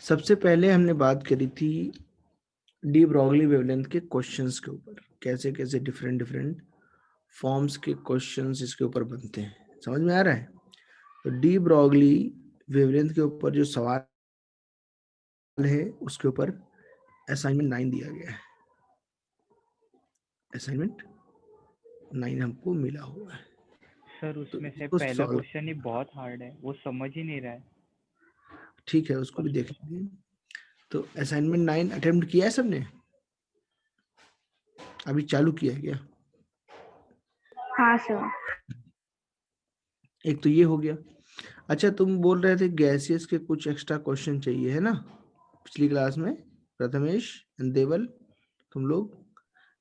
सबसे पहले हमने बात करी थी डी ब्रॉगली वेवलेंथ के क्वेश्चंस के ऊपर, कैसे कैसे डिफरेंट डिफरेंट फॉर्म्स के क्वेश्चंस इसके ऊपर बनते हैं। समझ में आ रहा है? तो डी ब्रॉगली वेवलेंथ के ऊपर जो सवाल है उसके ऊपर असाइनमेंट 9 दिया गया है। असाइनमेंट 9 हमको मिला हुआ है। सर उसमें तो से उसको पहला solve- क्वेश्चन ही बहुत हार्ड है, वो समझ ही नहीं रहा है। ठीक है, उसको भी देख लेंगे। तो असाइनमेंट 9 अटेम्प्ट किया है सबने? अभी चालू किया है क्या? हाँ सर। एक तो ये हो गया। अच्छा, तुम बोल रहे थे गैसियस के कुछ एक्स्ट्रा क्वेश्चन चाहिए है ना, पिछली क्लास में प्रथमेश एंड देवल, तुम लोग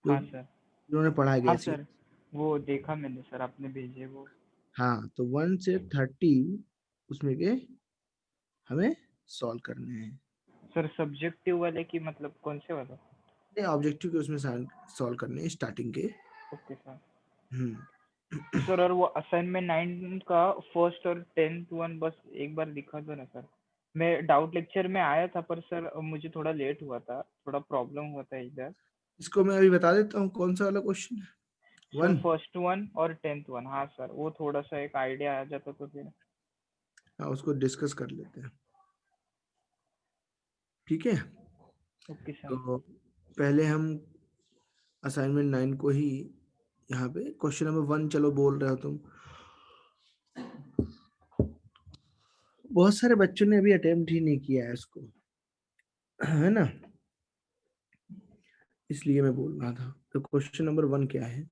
हाँ सर। जिन्होंने पढ़ा हाँ गैसियस। सर, वो देखा मैंने सर, आपने भेजे वो। हाँ, तो 1 से 30 उसमें के हमें सॉल्व करने हैं। सर सब्जेक्टिव वाले की मतलब कौन से वाले? नहीं, ऑब्जेक्टिव के उसमें सॉल्व करने हैं स्टार्टिंग के। Okay sir. हम्म। सर और वो असाइनमेंट 9 का फर्स्ट और 10th वन बस एक बार दिखा दो ना सर। मैं डाउट लेक्चर में आया था पर सर मुझे थोड़ा लेट हुआ था, थोड़ा प्रॉब्लम हुआ था इधर। इसको मैं अभी बता देता हूँ कौन सा वाला क्वेश्चन है। सर 1। फर्स्ट वन और 10th वन, हाँ सर, वो थोड़ा सा एक आइडिया आ जाता तो फिर। हाँ, उसको डिस्कस कर लेते हैं, ठीक है। Okay sir. तो पहले हम असाइनमेंट 9 को ही यहाँ पे क्वेश्चन नंबर 1, चलो बोल रहे हो तुम। बहुत सारे बच्चों ने अभी अटेम्प्ट ही नहीं किया है इसको, है ना, इसलिए मैं बोल रहा था। तो क्वेश्चन नंबर 1 क्या है?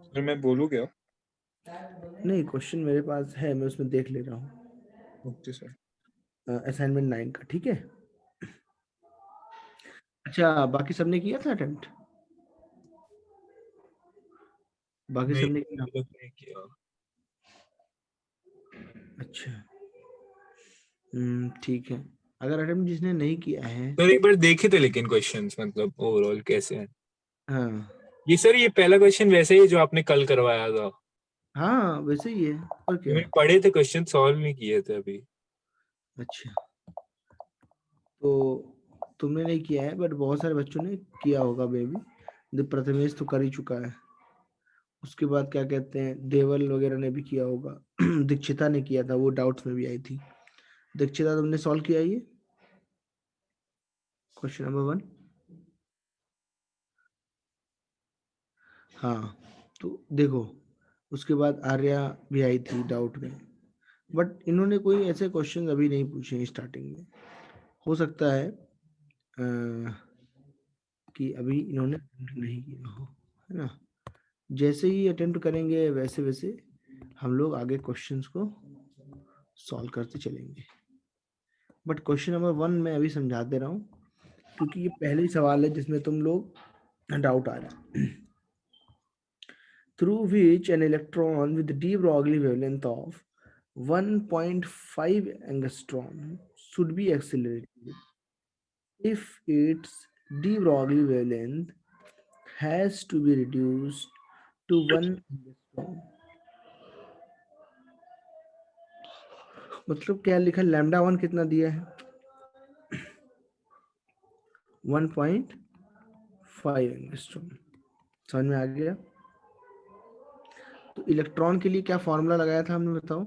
सर मैं बोलूँ क्या? नहीं, क्वेश्चन मेरे पास है, मैं उसमें देख ले रहा हूँ। Okay sir. असाइनमेंट 9 का, ठीक है। अच्छा, बाकी सबने किया था अटेम्प्ट? बाकी नहीं, सबने किया? अभी तक नहीं किया। अच्छा, ठीक है। अगर अटेम्प्ट जिसने नहीं किया है, सर एक बार देखे थे लेकिन क्वेश्चंस मतलब ओवरऑल कैसे हैं? हाँ ये सर ये पहला क्वेश्चन वैसे ही जो आपने कल करवाया था। हाँ, वैसे ही है, और क्या। मैंने पढ़े थे, क्वेश्चन सॉल्व नहीं किए थे अभी। अच्छा, तो तुमने नहीं किया है बट बहुत सारे बच्चों ने किया होगा बेबी। प्रथमेश तो कर ही चुका है, उसके बाद क्या कहते हैं, देवल वगैरह ने भी किया होगा। दीक्षिता ने किया था, वो डाउट्स में भी आई थी। दीक्षिता, तुमने सॉल्व किया ये क्वेश्चन नंबर 1? हाँ, तो देखो, उसके बाद आर्या भी आई थी डाउट में, बट इन्होंने कोई ऐसे क्वेश्चन अभी नहीं पूछे स्टार्टिंग में। हो सकता है कि अभी इन्होंने attempt नहीं किया हो, है ना। जैसे ही अटेम्प्ट करेंगे वैसे वैसे हम लोग आगे क्वेश्चंस को सॉल्व करते चलेंगे। बट क्वेश्चन नंबर 1 मैं अभी समझा दे रहा हूँ, क्योंकि ये पहले ही सवाल है जिसमें तुम लोग डाउट आ रहा है। Through which an electron with D Broglie wavelength of 1.5 angstrom should be accelerated if its de Broglie wavelength has to be reduced to 1 angstrom। मतलब क्या लिखा, लैम्डा 1 कितना दिया है? 1.5 एंगस्ट्रॉम। समझ में आ गया? तो इलेक्ट्रॉन के लिए क्या फॉर्मूला लगाया था हमने, बताओ?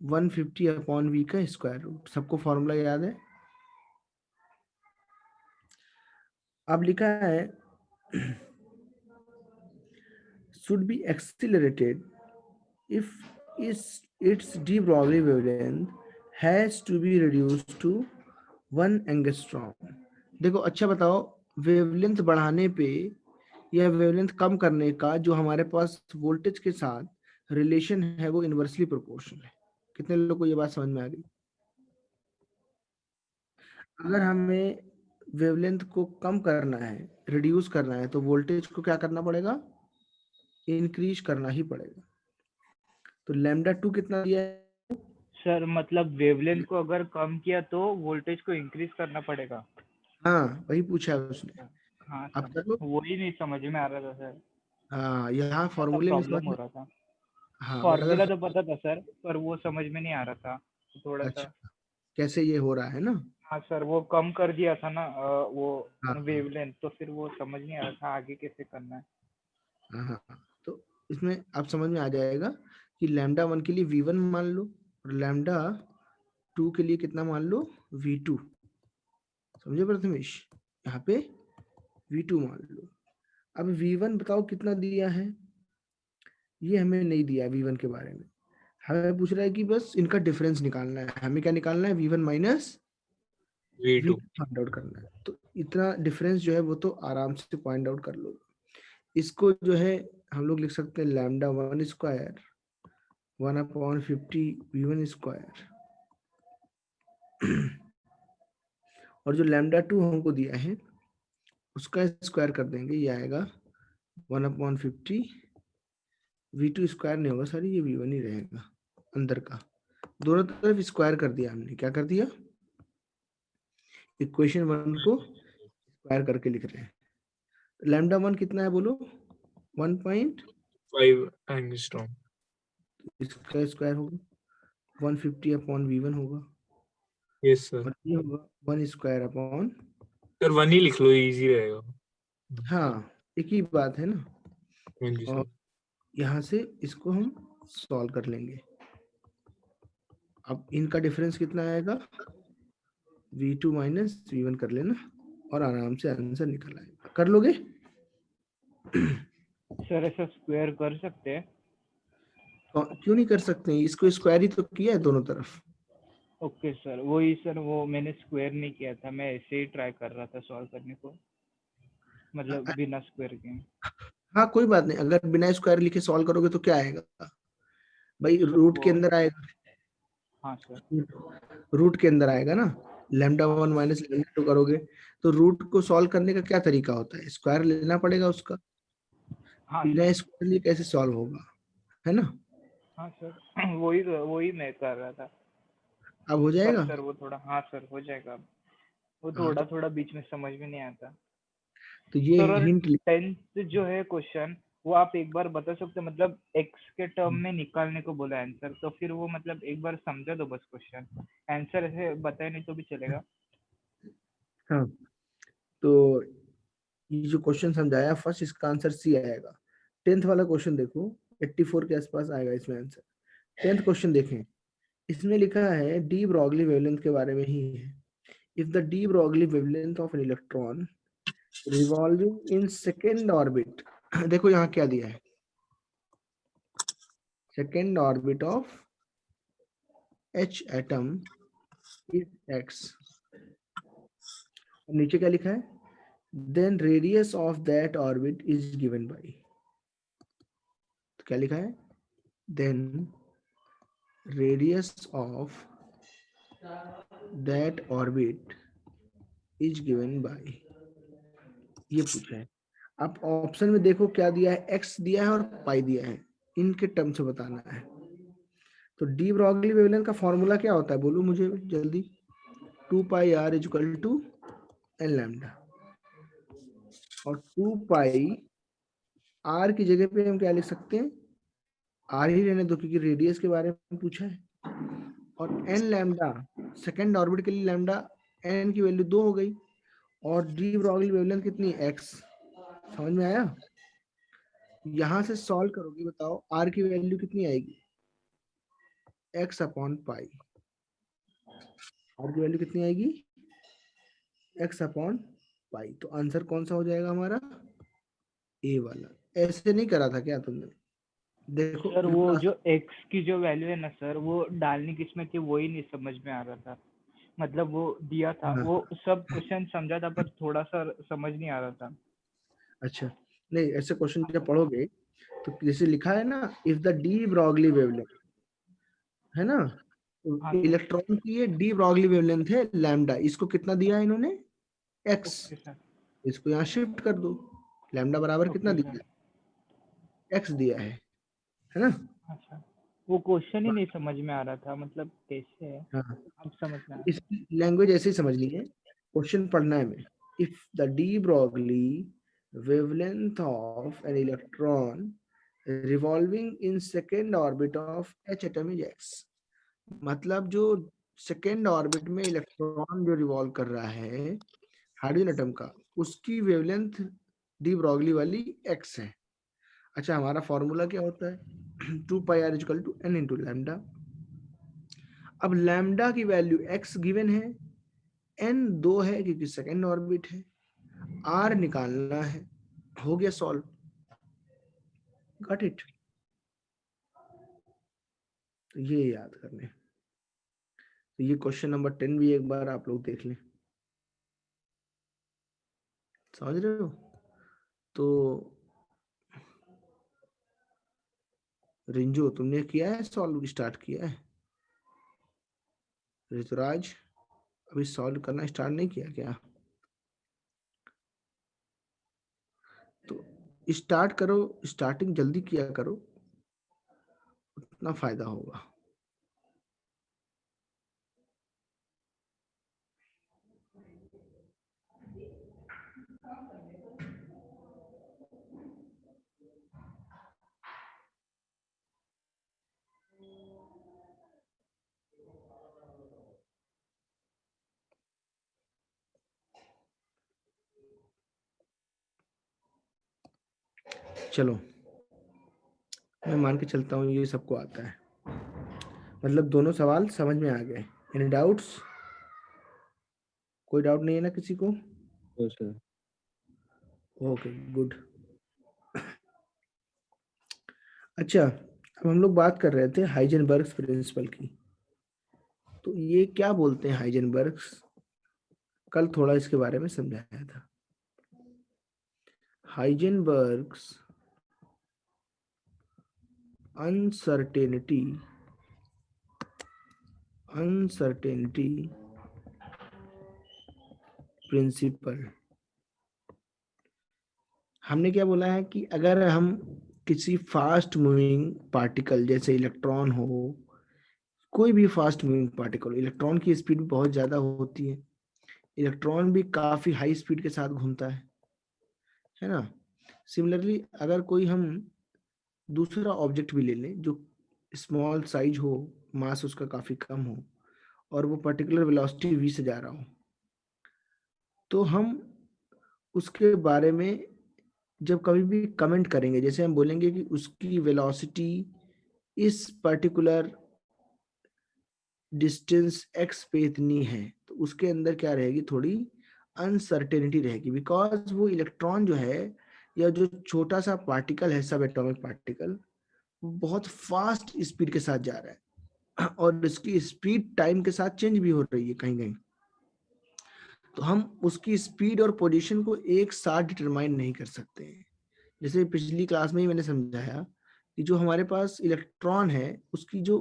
150/v का स्क्वायर रूट। सबको फॉर्मूला याद है? अब लिखा है should be accelerated if its de Broglie wavelength has to be reduced to 1 angstrom। देखो, अच्छा बताओ, वेवलेंथ बढ़ाने पे या वेवलेंथ कम करने का जो हमारे पास वोल्टेज के साथ रिलेशन है वो इनवर्सली प्रोपोर्शनल है। कितने लोगों को ये बात समझ में आ गई? अगर हमें वेवलेंथ को कम करना है, रिड्यूस करना है, तो वोल्टेज को क्या करना पड़ेगा? इंक्रीज करना ही पड़ेगा। तो लैम्डा 2 कितना दिया है? सर मतलब वेवलेंथ को अगर कम किया तो वोल्टेज को इंक्रीज करना पड़ेगा। हाँ, वही पूछा है उसने। हाँ अब सर, कर लो। वही नहीं समझ में आ रहा था सर, हाँ, यहाँ ऐसा फॉर्मूले में प्रॉब्लम समझ हो में। रहा था। हाँ, बट फॉर्मूला अगर तो पता था सर, पर वो समझ में नहीं आ रहा था थोड़ा अच्छा, सा। कैसे ये हो रहा है ना? हाँ सर, वो कम कर दिया था ना वो हाँ वेवलेंथ, तो फिर वो समझ नहीं आ रहा था आगे कैसे करना है। हाँ हाँ हाँ। तो इसमें आप समझ में आ जाएगा कि लैम्डा 1 के लिए V1 मान लो और लैम्डा 2 के लिए कितना मान लो, V2। समझे प्रथमेश? यहाँ पे V2 मान लो। अब V1 बताओ कितना दिया है, ये हमें नहीं दिया V1 के बारे में। हमें पूछ रहा है कि बस इनका डिफरेंस निकालना है। हमें क्या निकालना है? V1 minus V2। V2 find out करना है। तो इतना डिफरेंस जो है वो तो आराम से पॉइंट आउट कर लो। इसको जो है हम लोग लिख सकते हैं लैम्डा 1 स्क्वायर 1/50 V1 स्क्वायर और जो लैम्डा 2 हमको दिया है उसका स्क्वायर कर देंगे, ये आएगा 1/50 V2 स्क्वायर नहीं होगा सर, ये V1 ही रहेगा अंदर का। दोनों तरफ स्क्वायर कर दिया हमने। क्या कर दिया? इक्वेशन 1 को स्क्वायर करके लिख रहे हैं। लैम्डा 1 कितना है बोलो? 1. 5 एंगस्ट्रॉम। इसका स्क्वायर होगा 150/V1 होगा यस सर। और ये होगा 1 स्क्वायर अपॉन, सर 1 ही लिख लो, इजी रहेगा। हाँ एक ही बात है ना। हाँ जी और सर। यहाँ से इसको हम सॉल्व कर लेंगे। अब इनका डिफरेंस कितना आएगा? V2 माइनस V1 कर लेना और आराम से आंसर निकल आएगा। कर लोगे? सर ऐसा स्क्वायर कर सकते हैं? तो क्यों नहीं कर सकते हैं? इसको स्क्वायर ही तो किया है दोनों तरफ। ओके सर, वही सर, वो मैंने स्क्वायर नहीं किया था, मैं ऐसे ही ट्राई कर रहा था सॉल्व करने को, मतलब बिना स्क्वायर के। हाँ कोई बात नहीं, अगर बिना स्क्वायर लिखे सॉल्व करोगे तो क्या आएगा भाई? सर रूट के वो, अंदर आएगा। हाँ सर। रूट के अंदर आएगा ना। लैम्डा हाँ 1 माइनस लैम्डा 2 करोगे तो रूट को सॉल्व करने का क्या तरीका होता है? स्क्वायर लेना पड़ेगा उसका। हाँ बिना सर। स्क्वायर लिए कैसे सॉल्व होगा, है ना? हाँ सर वही मैं कर रहा था। अब हो पर जाएगा। सर वो थोड़ा, हाँ सर हो जाएगा अब। वो हाँ थोड़ा थोड़ा बीच में समझ में नहीं आता। तो ये सर और हिंट। 10th जो है क्वेश्चन, वो आप एक बार बता सकते हैं? मतलब एक्स के टर्म में निकालने को बोला आंसर, तो फिर वो मतलब एक बार समझा दो बस क्वेश्चन, आंसर ऐसे बताए नहीं तो भी चलेगा। हाँ तो ये जो क्वेश्चन समझाया फर्स्ट, इसका आंसर सी आएगा। 10th वाला क्वेश्चन देखो, 84 के आसपास आएगा इसमें आंसर। 10th क्वेश्चन देखें, इसमें लिखा है डी ब्रॉगली वेवलेंथ के बारे में ही है। If the de Broglie wavelength of an electron revolving in second orbit देखो यहाँ क्या दिया है, second orbit of H atom is x. नीचे क्या लिखा है? Then radius of that orbit is given by. तो क्या लिखा है? Then radius of that orbit is given by, ये पूछा है। आप ऑप्शन में देखो क्या दिया है, एक्स दिया है और पाई दिया है, इनके टर्म से बताना है। तो डी ब्रॉगली वेवलेंथ का फॉर्मूला क्या होता है बोलो मुझे जल्दी? 2πr equal to N lambda. और 2π r की जगह पे हम क्या लिख सकते हैं? r ही रहने दो क्योंकि रेडियस के बारे में पूछा है। और एन लैम्डा, सेकेंड ऑर्बिट के लिए लैम्डा एन की वैल्यू 2 हो गई। और डी ब्रॉगली वेवलेंथ कितनी? एक्स। समझ में आया? यहां से सॉल्व करोगे, बताओ आर की वैल्यू कितनी आएगी? x/पाई। आर की वैल्यू कितनी आएगी? x/पाई। तो आंसर कौन सा हो जाएगा हमारा? ए वाला। ऐसे नहीं करा था क्या तुमने? देखो सर वो बिल्कुल जो एक्स की जो वैल्यू है ना सर, वो डालनी किसमें थी वही नहीं समझ में आ रहा था। मतलब वो दिया था, हाँ, वो सब क्वेश्चन समझा था, पर थोड़ा सा समझ नहीं आ रहा था। अच्छा नहीं, ऐसे क्वेश्चन जब पढ़ोगे तो जैसे लिखा है ना, if the de Broglie wavelength, है ना? हाँ तो सर। इलेक्ट्रॉन की ये डी ब्रॉगली वेवलेंथ है लैम्डा, इसको कितना दिया है इन्होंने? एक्स। Okay sir. इसको यहाँ शिफ्ट कर दो, लैम्डा बराबर कितना ओके दिया सर। है? एक्स दिया है ना? अच्छा, वो क्वेश्चन ही नहीं समझ में आ रहा था, मतलब कैसे है, हाँ, अब समझ में आया। इस लैंग्वेज ऐसे ही समझनी है, क्वेश्चन पढ़ना है हमें। If the de Broglie wavelength of an electron revolving in second orbit of H atom is x. मतलब जो सेकेंड ऑर्बिट में इलेक्ट्रॉन जो रिवॉल्व कर रहा है हाइड्रोजन एटम का, उसकी वेवलेंथ डी ब्रॉगली वाली एक्स है। अच्छा, हमारा फॉर्मूला क्या होता है? 2 πr equal to n into lambda. अब लैम्डा की वैल्यू x गिवन है, n 2 है क्योंकि सेकेंड ऑर्बिट है, r निकालना है। हो गया सॉल्व। Got it? तो ये याद करने, तो ये क्वेश्चन नंबर 10 भी एक बार आप लोग देख लें। समझ रहे हो? तो रिंजो, तुमने किया है सॉल्व? स्टार्ट किया है? ऋतुराज, अभी सॉल्व करना स्टार्ट नहीं किया क्या? तो स्टार्ट करो, स्टार्टिंग जल्दी किया करो, उतना फायदा होगा। चलो, मैं मान के चलता हूँ ये सबको आता है, मतलब दोनों सवाल समझ में आ गए। Any doubts? कोई डाउट नहीं है ना किसी को? तो सर ओके, गुड। अच्छा, अब हम लोग बात कर रहे थे हाइजेनबर्ग्स प्रिंसिपल की। तो ये क्या बोलते हैं हाइजेनबर्ग्स? कल थोड़ा इसके बारे में समझाया था। हाइजेनबर्ग्स अनसर्टेनिटी प्रिंसिपल। हमने क्या बोला है कि अगर हम किसी फास्ट मूविंग पार्टिकल जैसे इलेक्ट्रॉन हो, कोई भी फास्ट मूविंग पार्टिकल, इलेक्ट्रॉन की स्पीड बहुत ज्यादा होती है, इलेक्ट्रॉन भी काफी हाई स्पीड के साथ घूमता है ना। सिमिलरली अगर कोई हम दूसरा ऑब्जेक्ट भी ले लें जो स्मॉल साइज हो, मास उसका काफी कम हो, और वो पर्टिकुलर वेलोसिटी v से जा रहा हो, तो हम उसके बारे में जब कभी भी कमेंट करेंगे, जैसे हम बोलेंगे कि उसकी वेलोसिटी इस पर्टिकुलर डिस्टेंस x पे इतनी है, तो उसके अंदर क्या रहेगी? थोड़ी अनसर्टेनिटी रहेगी, बिकॉज वो इलेक्ट्रॉन जो है या जो छोटा सा पार्टिकल है, सब एटॉमिक पार्टिकल, वो बहुत फास्ट स्पीड के साथ जा रहा है और इसकी स्पीड टाइम के साथ चेंज भी हो रही है कहीं कहीं। तो हम उसकी स्पीड और पोजीशन को एक साथ डिटरमाइन नहीं कर सकते हैं। जैसे पिछली क्लास में ही मैंने समझाया कि जो हमारे पास इलेक्ट्रॉन है उसकी जो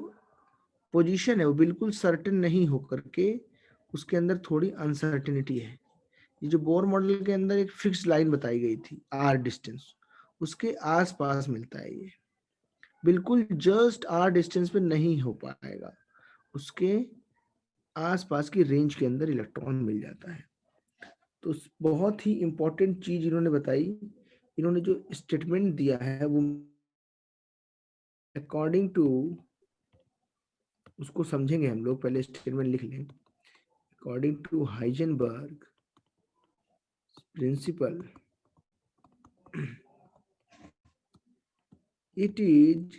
पोजीशन है वो बिल्कुल सर्टेन नहीं होकर के उसके अंदर थोड़ी अनसर्टेनिटी है। ये जो बोर मॉडल के अंदर एक फिक्स्ड लाइन बताई गई थी आर डिस्टेंस, उसके आसपास मिलता है ये, बिल्कुल जस्ट आर डिस्टेंस पे नहीं हो पाएगा, उसके आसपास की रेंज के अंदर इलेक्ट्रॉन मिल जाता है। तो बहुत ही इंपॉर्टेंट चीज इन्होंने बताई, इन्होंने जो स्टेटमेंट दिया है वो अकॉर्डिंग टू, उसको समझेंगे हम लोग, पहले स्टेटमेंट लिख लें। According to Heisenberg principle, it is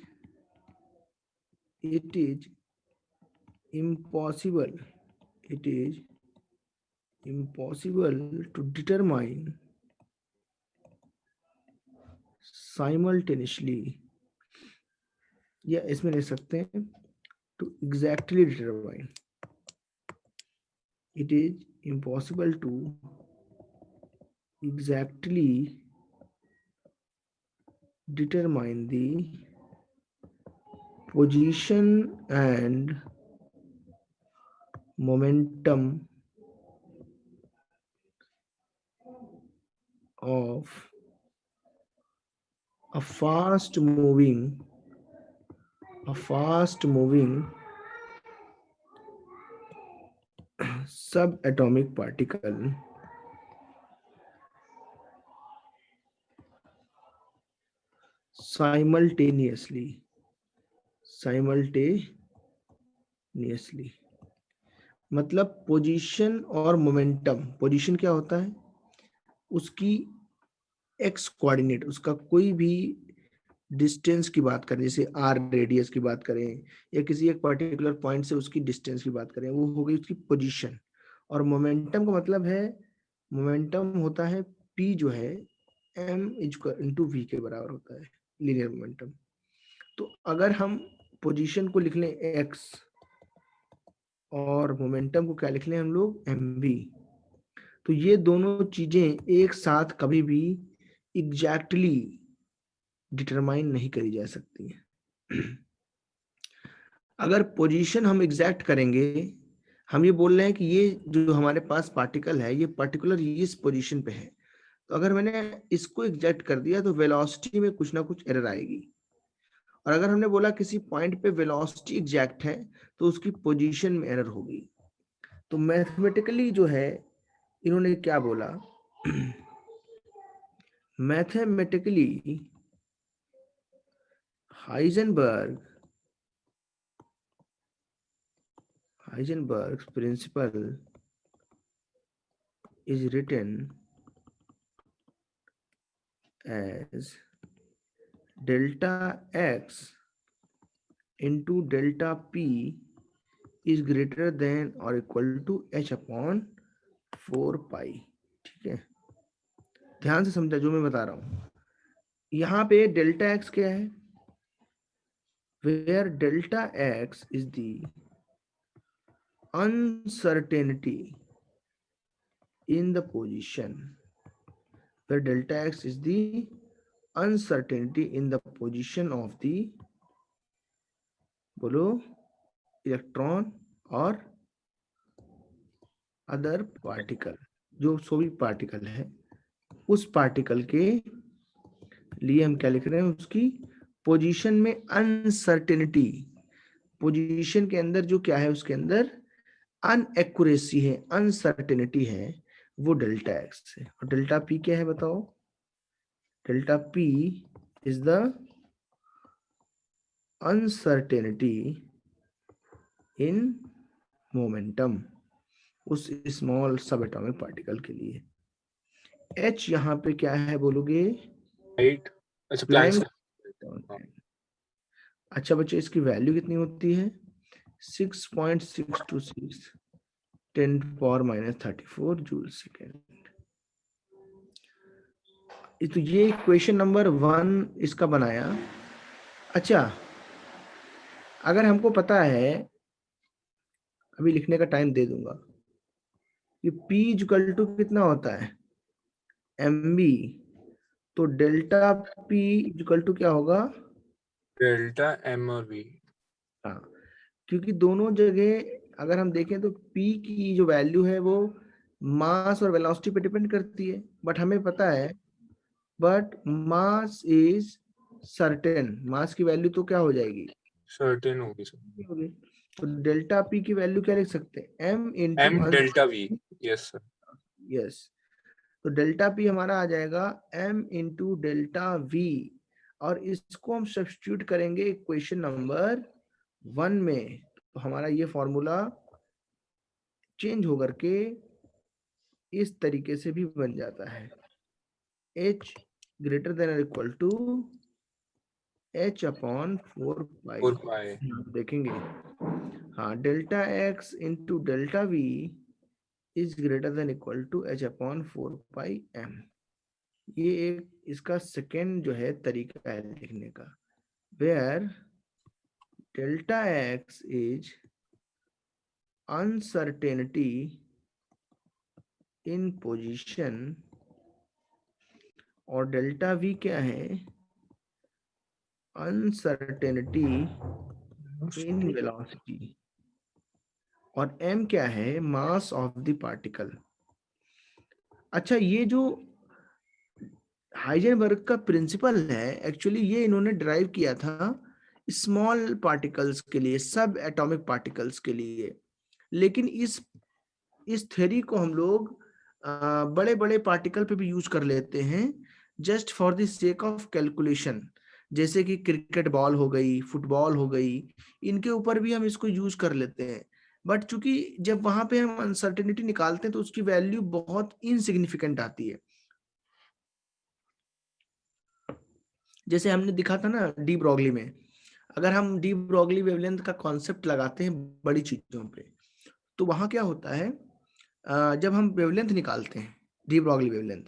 impossible it is impossible to determine simultaneously, या इसमें लिख सकते हैं to exactly determine, it is impossible to exactly determine the position and momentum of a fast moving subatomic particle simultaneously मतलब position और momentum. Position क्या होता है, उसकी एक्स कोऑर्डिनेट, उसका कोई भी डिस्टेंस की बात करें, जैसे आर रेडियस की बात करें या किसी एक पर्टिकुलर पॉइंट से उसकी डिस्टेंस की बात करें, वो हो गई उसकी पोजीशन। और मोमेंटम का मतलब है, मोमेंटम होता है पी जो है एम इंटू वी के बराबर होता है, लीनियर मोमेंटम। तो अगर हम पोजीशन को लिख लें एक्स और मोमेंटम को क्या लिख लें हम लोग, एम वी, तो ये दोनों चीजें एक साथ कभी भी एग्जैक्टली डिटरमाइन नहीं करी जा सकती हैं। अगर पोजीशन हम एग्जैक्ट करेंगे, हम ये बोल रहे हैं कि ये जो हमारे पास पार्टिकल है ये पर्टिकुलर इस पोजीशन पे है, तो अगर मैंने इसको एग्जैक्ट कर दिया तो वेलोसिटी में कुछ ना कुछ एरर आएगी। और अगर हमने बोला किसी पॉइंट पे वेलोसिटी एग्जैक्ट है तो उसकी पोजीशन में एरर होगी। तो मैथमेटिकली जो है इन्होंने क्या बोला, mathematically Heisenberg's principle is written as delta x into delta p is greater than or equal to h upon 4 pi। ठीक है, ध्यान से समझा जो मैं बता रहा हूं। यहाँ पे डेल्टा x क्या है, where delta x is the uncertainty in the position, where delta x is the uncertainty in the position of the, बोलो, इलेक्ट्रॉन और अदर पार्टिकल, जो सभी पार्टिकल है उस पार्टिकल के लिए हम क्या लिख रहे हैं, उसकी पोजीशन में अनसर्टेनिटी, पोजीशन के अंदर जो क्या है उसके अंदर अनएक्यूरेसी है, अनसर्टेनिटी है, वो डेल्टा एक्स है। और डेल्टा पी क्या है बताओ, delta P is the uncertainty in momentum उस स्मॉल सब एटॉमिक पार्टिकल के लिए। एच यहाँ पे क्या है बोलोगे, राइट। अच्छा, प्लैंक्स। अच्छा बच्चे, इसकी वैल्यू कितनी होती है, 6.626 10⁻³ जूल सेकेंड। तो ये क्वेश्चन नंबर 1 इसका बनाया। अच्छा, अगर हमको पता है, अभी लिखने का टाइम दे दूंगा, ये P इक्वल टू कितना होता है, MB, तो डेल्टा P इक्वल टू क्या होगा, डेल्टा एम और वी। हाँ, क्योंकि दोनों जगह अगर हम देखें तो P की जो वैल्यू है वो मास और वेलोसिटी पे डिपेंड करती है, बट हमें पता है, बट मास इज सर्टेन, मास की वैल्यू तो क्या हो जाएगी, सर्टेन होगी सर। होगी। तो डेल्टा P की वैल्यू क्या लिख सकते हैं, M m into delta v. Yes sir. Yes, तो डेल्टा P हमारा आ जाएगा M इंटू डेल्टा V, और इसको हम सब्स्टिट्यूट करेंगे इक्वेशन नंबर 1 में, तो हमारा ये फॉर्मूला चेंज होकर के इस तरीके से भी बन जाता है, H ग्रेटर देन और equal to H upon 4 pi. 4 pi. देखेंगे, हाँ, delta x into delta V is greater than equal to H upon 4 pi m। ये एक इसका सेकेंड जो है तरीका है लिखने का, where delta x is uncertainty in position और डेल्टा V क्या है, अनसर्टेनिटी इन वेलोसिटी, और m क्या है, मास ऑफ द पार्टिकल। अच्छा, ये जो हाइजेनबर्ग का प्रिंसिपल है, एक्चुअली ये इन्होंने ड्राइव किया था स्मॉल पार्टिकल्स के लिए, सब एटॉमिक पार्टिकल्स के लिए, लेकिन इस थ्योरी को हम लोग बड़े बड़े पार्टिकल पे भी यूज कर लेते हैं, just for the sake of calculation. जैसे कि क्रिकेट बॉल हो गई, फुटबॉल हो गई, इनके ऊपर भी हम इसको यूज कर लेते हैं। बट चूंकि जब वहां पे हम अनसर्टेनिटी निकालते हैं तो उसकी वैल्यू बहुत इनसिग्निफिकेंट आती है। जैसे हमने दिखा था ना डी ब्रॉगली में, अगर हम डी ब्रॉगली वेवलेंथ का कॉन्सेप्ट लगाते हैं बड़ी चीजों पे, तो वहां क्या होता है, जब हम वेवलेंथ निकालते हैं डी ब्रॉगली वेवलेंथ,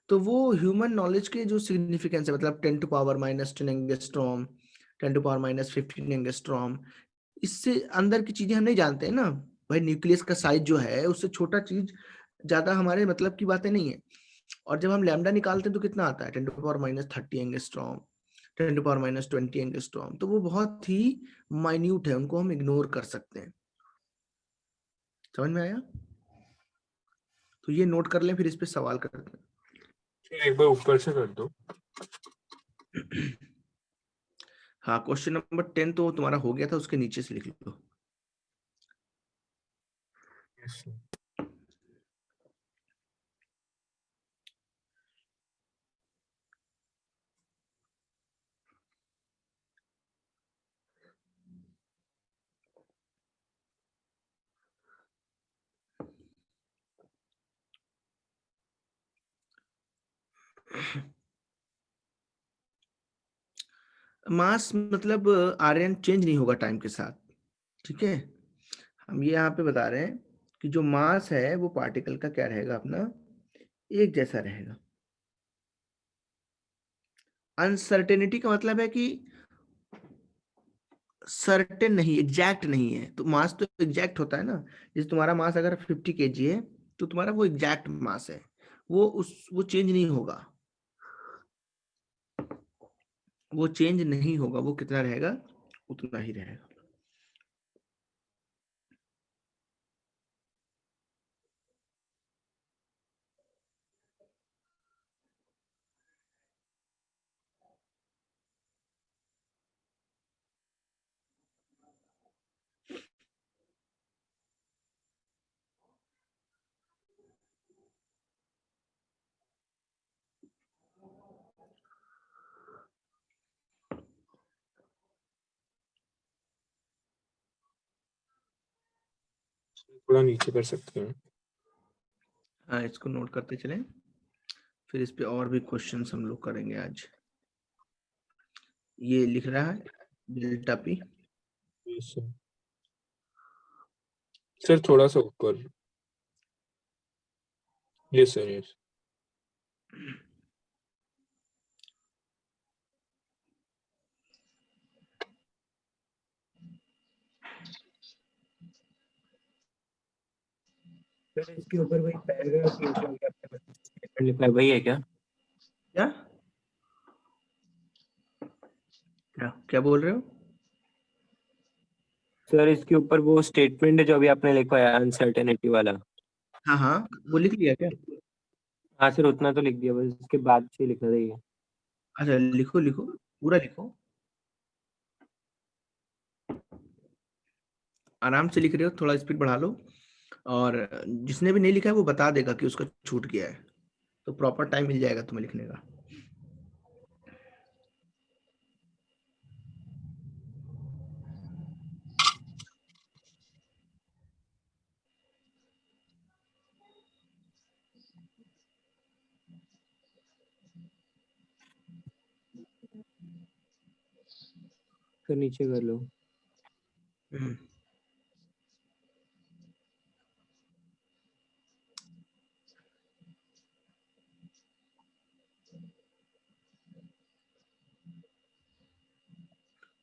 तो वो ह्यूमन नॉलेज के जो सिग्निफिकेंस है, मतलब 10⁻⁻10 एंगस्ट्रॉम, 10⁻15 एंगस्ट्रॉम, इससे अंदर की चीजें हम नहीं जानते हैं ना भाई। न्यूक्लियस का साइज जो है उससे छोटा चीज ज्यादा हमारे मतलब की बातें नहीं है। और जब हम लैम्डा निकालते हैं तो कितना आता है, 10⁻30 एंगस्ट्रॉम, 10⁻20 एंगस्ट्रॉम। तो वो बहुत ही माइन्यूट है, उनको हम इग्नोर कर सकते हैं। समझ में आया? तो ये नोट कर लें, फिर इस पे सवाल करते हैं। एक बार ऊपर से कर दो। हाँ, क्वेश्चन नंबर 10 तो तुम्हारा हो गया था, उसके नीचे से लिख लो। Yes, sir. मास मतलब आर्यन चेंज नहीं होगा टाइम के साथ, ठीक है। हम ये यहाँ पे बता रहे हैं कि जो मास है वो पार्टिकल का क्या रहेगा, अपना एक जैसा रहेगा। अनसर्टेनिटी का मतलब है कि सर्टेन नहीं, एग्जैक्ट नहीं है। तो मास तो एग्जैक्ट होता है ना, जैसे तुम्हारा मास अगर 50 kg है तो तुम्हारा वो एग्जैक्ट मास है, वो चेंज नहीं होगा, वो चेंज नहीं होगा, वो कितना रहेगा उतना ही रहेगा। थोड़ा नीचे कर सकते हैं। हाँ, इसको नोट करते चलें, फिर इस पे और भी क्वेश्चंस हम लोग करेंगे आज। ये लिख रहा है delta P. Yes, sir. Sir थोड़ा सा ऊपर। Yes sir, yes. सर इसके ऊपर वही पैराग्राफ के ऊपर क्या स्टेटमेंट लिखा है, वही है क्या? क्या क्या क्या बोल रहे हो? सर इसके ऊपर वो स्टेटमेंट है जो अभी आपने लिखा है अनसर्टेनिटी वाला। हाँ हाँ, वो लिख लिया क्या? हाँ सर, उतना तो लिख दिया, बस इसके बाद से लिखना चाहिए। अच्छा, लिखो लिखो, पूरा लिखो, आराम से लिख रहे हो, थोड़ा स्पीड बढ़ा लो। और जिसने भी नहीं लिखा है वो बता देगा कि उसका छूट गया है, तो प्रॉपर टाइम मिल जाएगा तुम्हें लिखने का। सर नीचे कर लो। हम्म,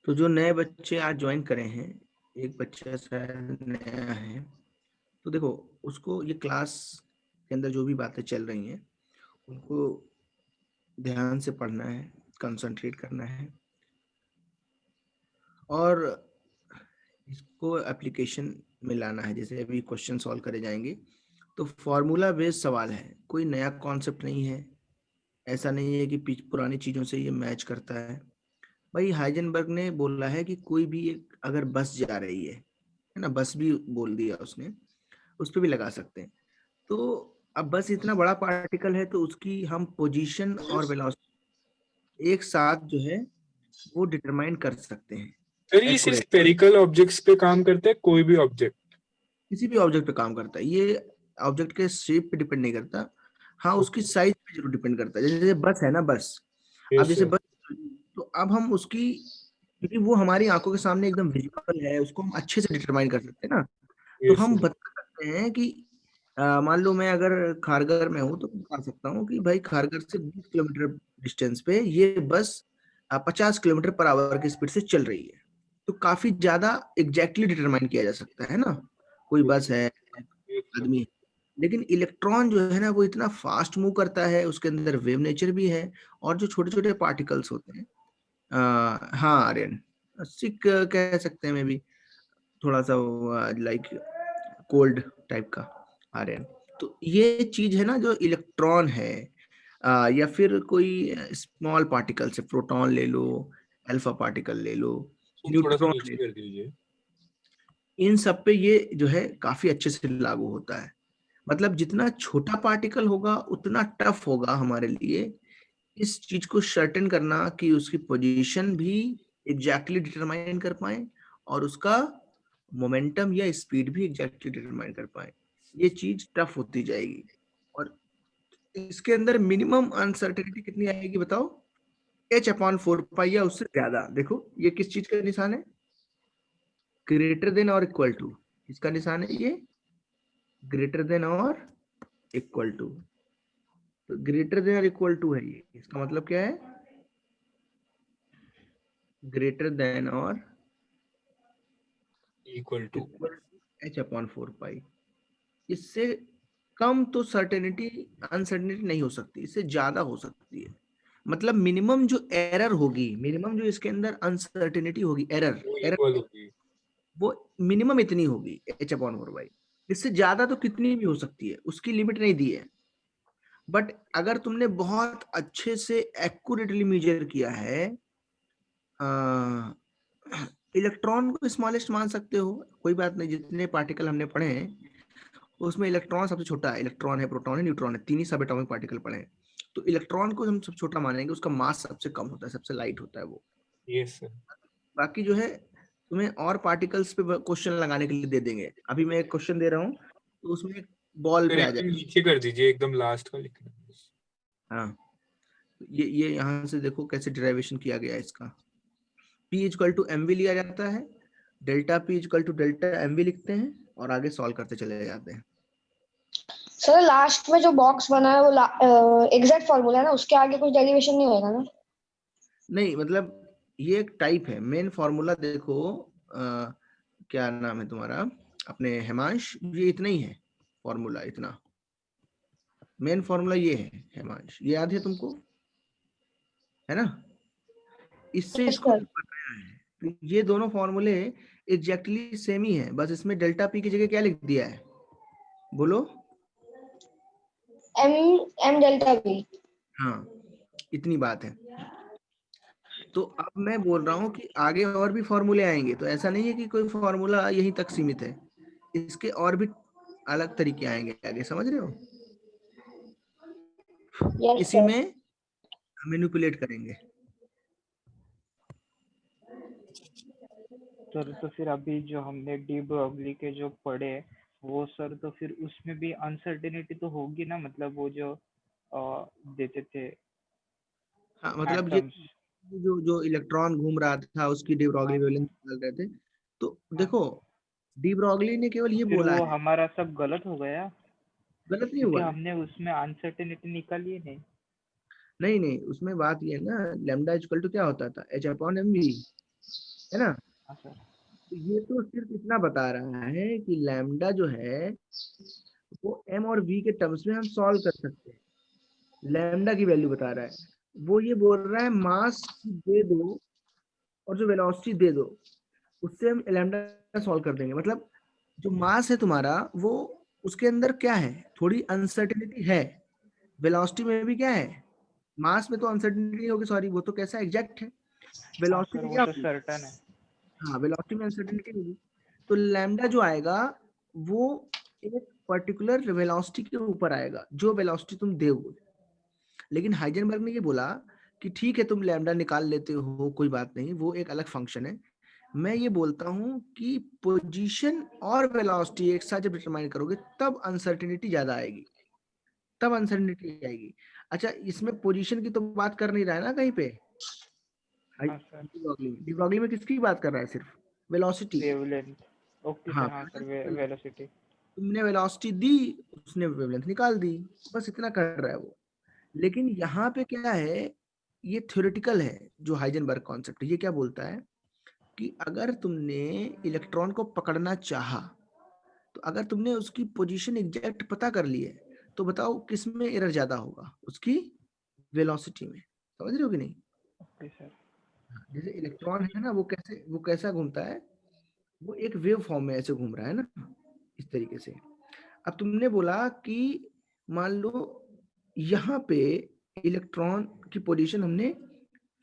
तो जो नए बच्चे आज ज्वाइन करे हैं, एक बच्चा शायद नया है, तो देखो उसको ये क्लास के अंदर जो भी बातें चल रही हैं उनको ध्यान से पढ़ना है, कंसंट्रेट करना है, और इसको एप्लीकेशन में लाना है। जैसे अभी क्वेश्चन सॉल्व करे जाएंगे तो फॉर्मूला बेस्ड सवाल है, कोई नया कॉन्सेप्ट नहीं है। ऐसा नहीं है कि पुरानी चीजों से ये मैच करता है। भाई हाइजेनबर्ग ने बोला है कि कोई भी एक अगर बस जा रही है ना, बस भी बोल दिया उसने, उस पर भी लगा सकते हैं। तो अब बस इतना बड़ा पार्टिकल है तो उसकी हम पोजीशन और वेलोसिटी एक साथ जो है वो डिटरमाइन कर सकते हैं सर ये सिर्फ एक्यूरेट। स्फेरिकल ऑब्जेक्ट्स पे काम करता है, कोई भी ऑब्जेक्ट? किसी भी ऑब्जेक्ट पे काम करता है ये, ऑब्जेक्ट के शेप पे डिपेंड नहीं करता, हाँ उसकी साइज पे जरूर डिपेंड करता है। जैसे बस है ना, बस, अब यस जैसे सर। बस, तो अब हम उसकी, क्योंकि वो हमारी आंखों के सामने एकदम विजिबल है, उसको हम अच्छे से डिटरमाइन कर सकते हैं ना, तो यस हम सर। बता सकते हैं कि मान लो मैं अगर खारगर में हूँ तो बता सकता हूँ कि भाई खारगर से 20 किलोमीटर डिस्टेंस पे ये बस 50 किलोमीटर पर आवर की स्पीड से चल रही है। तो काफी ज्यादा एग्जैक्टली डिटरमाइन किया जा सकता है ना, कोई बस है, आदमी है। लेकिन इलेक्ट्रॉन जो है ना वो इतना फास्ट मूव करता है, उसके अंदर वेव नेचर भी है, और जो छोटे छोटे पार्टिकल्स होते हैं, हाँ आर्यन, सिक कह सकते हैं, मे बी थोड़ा सा लाइक कोल्ड टाइप का आर्यन। तो ये चीज है ना जो इलेक्ट्रॉन है, या फिर कोई स्मॉल पार्टिकल से, प्रोटॉन ले लो, अल्फा पार्टिकल ले लो, थोड़ा सा न्यूट्रॉन ले नीचे लो, कर दीजिए। इन सब पे ये जो है काफी अच्छे से लागू होता है। मतलब जितना छोटा पार्टिकल होगा उतना टफ होगा हमारे लिए इस चीज को सर्टेन करना कि उसकी पोजीशन भी एग्जैक्टली डिटरमाइन कर पाए, और उसका मोमेंटम या स्पीड भी एग्जैक्टली डिटरमाइन कर पाए। ये चीज टफ होती जाएगी, और इसके अंदर मिनिमम अनसर्टेनिटी कितनी आएगी बताओ? h/4 पाई या उससे ज्यादा। देखो ये किस चीज का निशान है, ग्रेटर देन और इक्वल टू, इसका निशान है ये, ग्रेटर देन और इक्वल टू। तो ग्रेटर देन और इक्वल टू है ये, इसका मतलब क्या है, ग्रेटर देन और equal to. Equal to h/4 pi. इससे कम तो सर्टेनिटी, अनसर्टेनिटी नहीं हो सकती, इससे ज्यादा हो सकती है। मतलब मिनिमम जो एरर होगी, मिनिमम जो इसके अंदर अनसर्टेनिटी होगी, एरर, वो एरर इक्वल होगी। वो मिनिमम इतनी होगी h/4 पाई। इससे ज्यादा तो कितनी भी हो सकती है, उसकी लिमिट नहीं दी है। बट अगर तुमने बहुत अच्छे से एक्यूरेटली मेजर किया है, इलेक्ट्रॉन को स्मॉलेस्ट मान सकते हो, कोई बात नहीं, जितने पार्टिकल हमने पढ़े हैं उसमें इलेक्ट्रॉन सबसे छोटा है, इलेक्ट्रॉन है, प्रोटॉन है, न्यूट्रॉन है, तीन ही सब एटॉमिक पार्टिकल पढ़े हैं। तो इलेक्ट्रॉन को हम सब छोटा मानेंगे, उसका मास सबसे कम होता है, सबसे लाइट होता है वो। Yes sir. बाकी जो है तुम्हें और पार्टिकल्स पे क्वेश्चन लगाने के लिए दे देंगे। अभी मैं एक क्वेश्चन दे रहा हूँ तो उसमें बॉल सर पे आ एकदम जाए। नीचे कर दीजिए, एकदम लास्ट का लिखना है बस। हाँ, ये यहाँ से देखो कैसे डिराइवेशन किया गया है इसका। P equal to m v लिया जाता है, delta P equal to delta m v लिखते हैं, और आगे सॉल्व करते चले जाते हैं। सर लास्ट में जो बॉक्स बना है वो एग्जैक्ट फॉर्मूला है ना, उसके आगे कुछ डेरिवेशन नहीं होगा ना? नहीं, मतलब ये एक टाइप है, मेन फॉर्मूला देखो, क्या नाम है तुम्हारा, अपने हेमांश, ये इतना ही है फॉर्मूला, इतना मेन फॉर्मूला ये है हेमांश, ये याद है तुमको, है ना? इससे यस इसको सर। बनाया है। तो ये दोनों फॉर्मूले एग्जैक्टली सेम ही है, बस इसमें डेल्टा पी की जगह क्या लिख दिया है, बोलो? M m delta v. हाँ, इतनी बात है। तो अब मैं बोल रहा हूँ कि आगे और भी फॉर्मूले आएंगे, तो ऐसा नहीं है कि कोई फॉर्मूला यहीं तक सीमित है, इसके और भी अलग तरीके आएंगे आगे, समझ रहे हो? यस इसी सर। में मैनिपुलेट करेंगे। सर तो फिर अभी जो हमने डी ब्रॉगली के जो पढ़े वो सर, तो फिर उसमें भी अनसर्टेनिटी तो होगी ना, मतलब वो जो देते थे हाँ, मतलब ये एटम्स। जो जो इलेक्ट्रॉन घूम रहा था उसकी डी ब्रॉगली हाँ सर। वेवलेंथ निकाल रहे थे, तो हाँ देखो डी ब्रॉगली ने केवल तो ये फिर बोला वो है, हमारा सब गलत हो गया, गलत नहीं क्योंकि हुआ है। हमने उसमें अनसर्टेनिटी निकाली ही नहीं। नहीं नहीं, उसमें बात ये है ना, लैम्डा इक्वल टू क्या होता था, h/mv, है ना? हाँ सर। तो ये तो सिर्फ इतना बता रहा है कि लैम्डा जो है वो m और v के टर्म्स में हम सॉल्व कर सकते हैं, लैम्डा की वैल्यू बता रहा है। वो ये बोल रहा है मास दे दो और जो वेलोसिटी दे दो, उससे हम लैम्डा सॉल्व कर देंगे। मतलब जो मास है तुम्हारा वो, उसके अंदर क्या है, थोड़ी अनसर्टेनिटी है। वेलोसिटी में भी क्या है, मास में तो अनसर्टेनिटी होगी, सॉरी वो तो कैसा एग्जैक्ट है, हाँ वेलोसिटी सर में वो क्या तो होगी, सर्टन है। हाँ वेलोसिटी में अनसर्टेनिटी होगी। तो लैम्डा जो आएगा वो एक पर्टिकुलर वेलोसिटी के ऊपर आएगा, जो वेलोसिटी तुम दोगे। लेकिन हाइजेनबर्ग ने ये बोला कि ठीक है तुम लैम्डा निकाल लेते हो, कोई बात नहीं, वो एक अलग फंक्शन है। मैं ये बोलता हूँ कि पोजीशन और वेलोसिटी एक साथ जब डिटरमाइन करोगे तब अनसर्टेनिटी ज्यादा आएगी, तब अनसर्टेनिटी आएगी। अच्छा, इसमें पोजीशन की तो बात कर नहीं रहा है ना कहीं पे, हाँ सर, डी ब्रॉगली में किसकी बात कर रहा है, सिर्फ वेलोसिटी। वेवलेंथ। ओके हाँ, सर, हाँ सर, वेलोसिटी। तुमने वेलोसिटी दी, उसने वेवलेंथ निकाल दी, बस इतना कर रहा है वो। लेकिन यहाँ पे क्या है, ये थ्योरेटिकल है जो हाइजेनबर्ग कॉन्सेप्ट है। ये क्या बोलता है कि अगर तुमने इलेक्ट्रॉन को पकड़ना चाहा, तो अगर तुमने उसकी पोजीशन एग्जैक्ट पता कर ली है, तो बताओ किस में एरर ज्यादा होगा, उसकी वेलोसिटी में। समझ रहे हो कि नहीं? Okay sir. जैसे इलेक्ट्रॉन है ना, वो कैसा घूमता है, वो एक वेव फॉर्म में ऐसे घूम रहा है ना, इस तरीके से। अब तुमने बोला कि मान लो यहाँ पे इलेक्ट्रॉन की पोजीशन हमने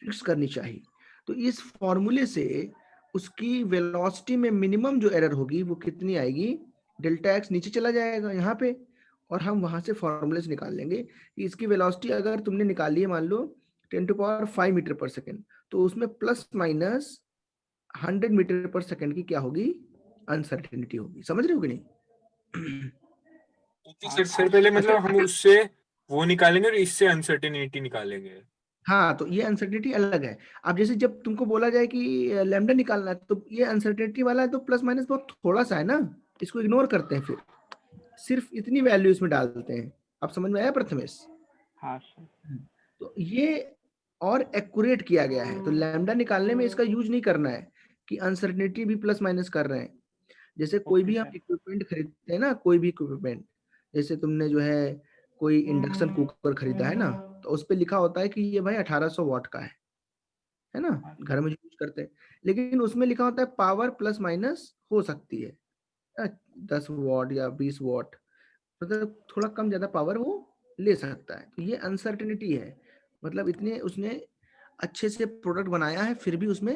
फिक्स करनी चाहिए, तो इस फॉर्मूले से उसकी वेलोसिटी में मिनिमम जो एरर होगी वो कितनी आएगी, डेल्टा एक्स नीचे चला जाएगा यहाँ पे, और हम वहां से फॉर्मूले से निकाल लेंगे कि इसकी वेलोसिटी अगर तुमने निकाली है मान लो 10⁻5 मीटर पर सेकेंड, तो उसमें प्लस माइनस 100 मीटर पर सेकेंड की क्या होगी, अनसर्टेनिटी होगी। समझ रहे हो कि नहीं? सर पहले मतलब अच्छा, हम उससे वो निकालेंगे और इससे अनसर्टेनिटी निकालेंगे। हाँ, तो ये अनसर्टेनिटी अलग है। अब जैसे जब तुमको बोला जाए कि लैम्डा निकालना है, तो ये अनसर्टेनिटी वाला है, तो प्लस माइनस बहुत थोड़ा सा है ना, इसको इग्नोर करते हैं, फिर सिर्फ इतनी वैल्यू इसमें डालते हैं। अब समझ में आया प्रथमेश? हाँ सर। तो ये और एक्यूरेट किया गया है, तो लैम्डा निकालने में इसका यूज नहीं करना है कि अनसर्टेनिटी भी प्लस माइनस कर रहे हैं। जैसे कोई ओके भी हम सर। इक्विपमेंट खरीदते हैं ना, कोई भी इक्विपमेंट, जैसे तुमने जो है कोई इंडक्शन कुकर खरीदा है ना, तो उस पर लिखा होता है कि ये भाई 1800 वॉट का है ना, हाँ घर में यूज करते हैं। लेकिन उसमें लिखा होता है पावर प्लस माइनस हो सकती है, 10 वॉट या 20 वॉट, मतलब थोड़ा कम ज्यादा पावर वो ले सकता है। तो ये अनसर्टेनिटी है, मतलब इतने उसने अच्छे से प्रोडक्ट बनाया है, फिर भी उसमें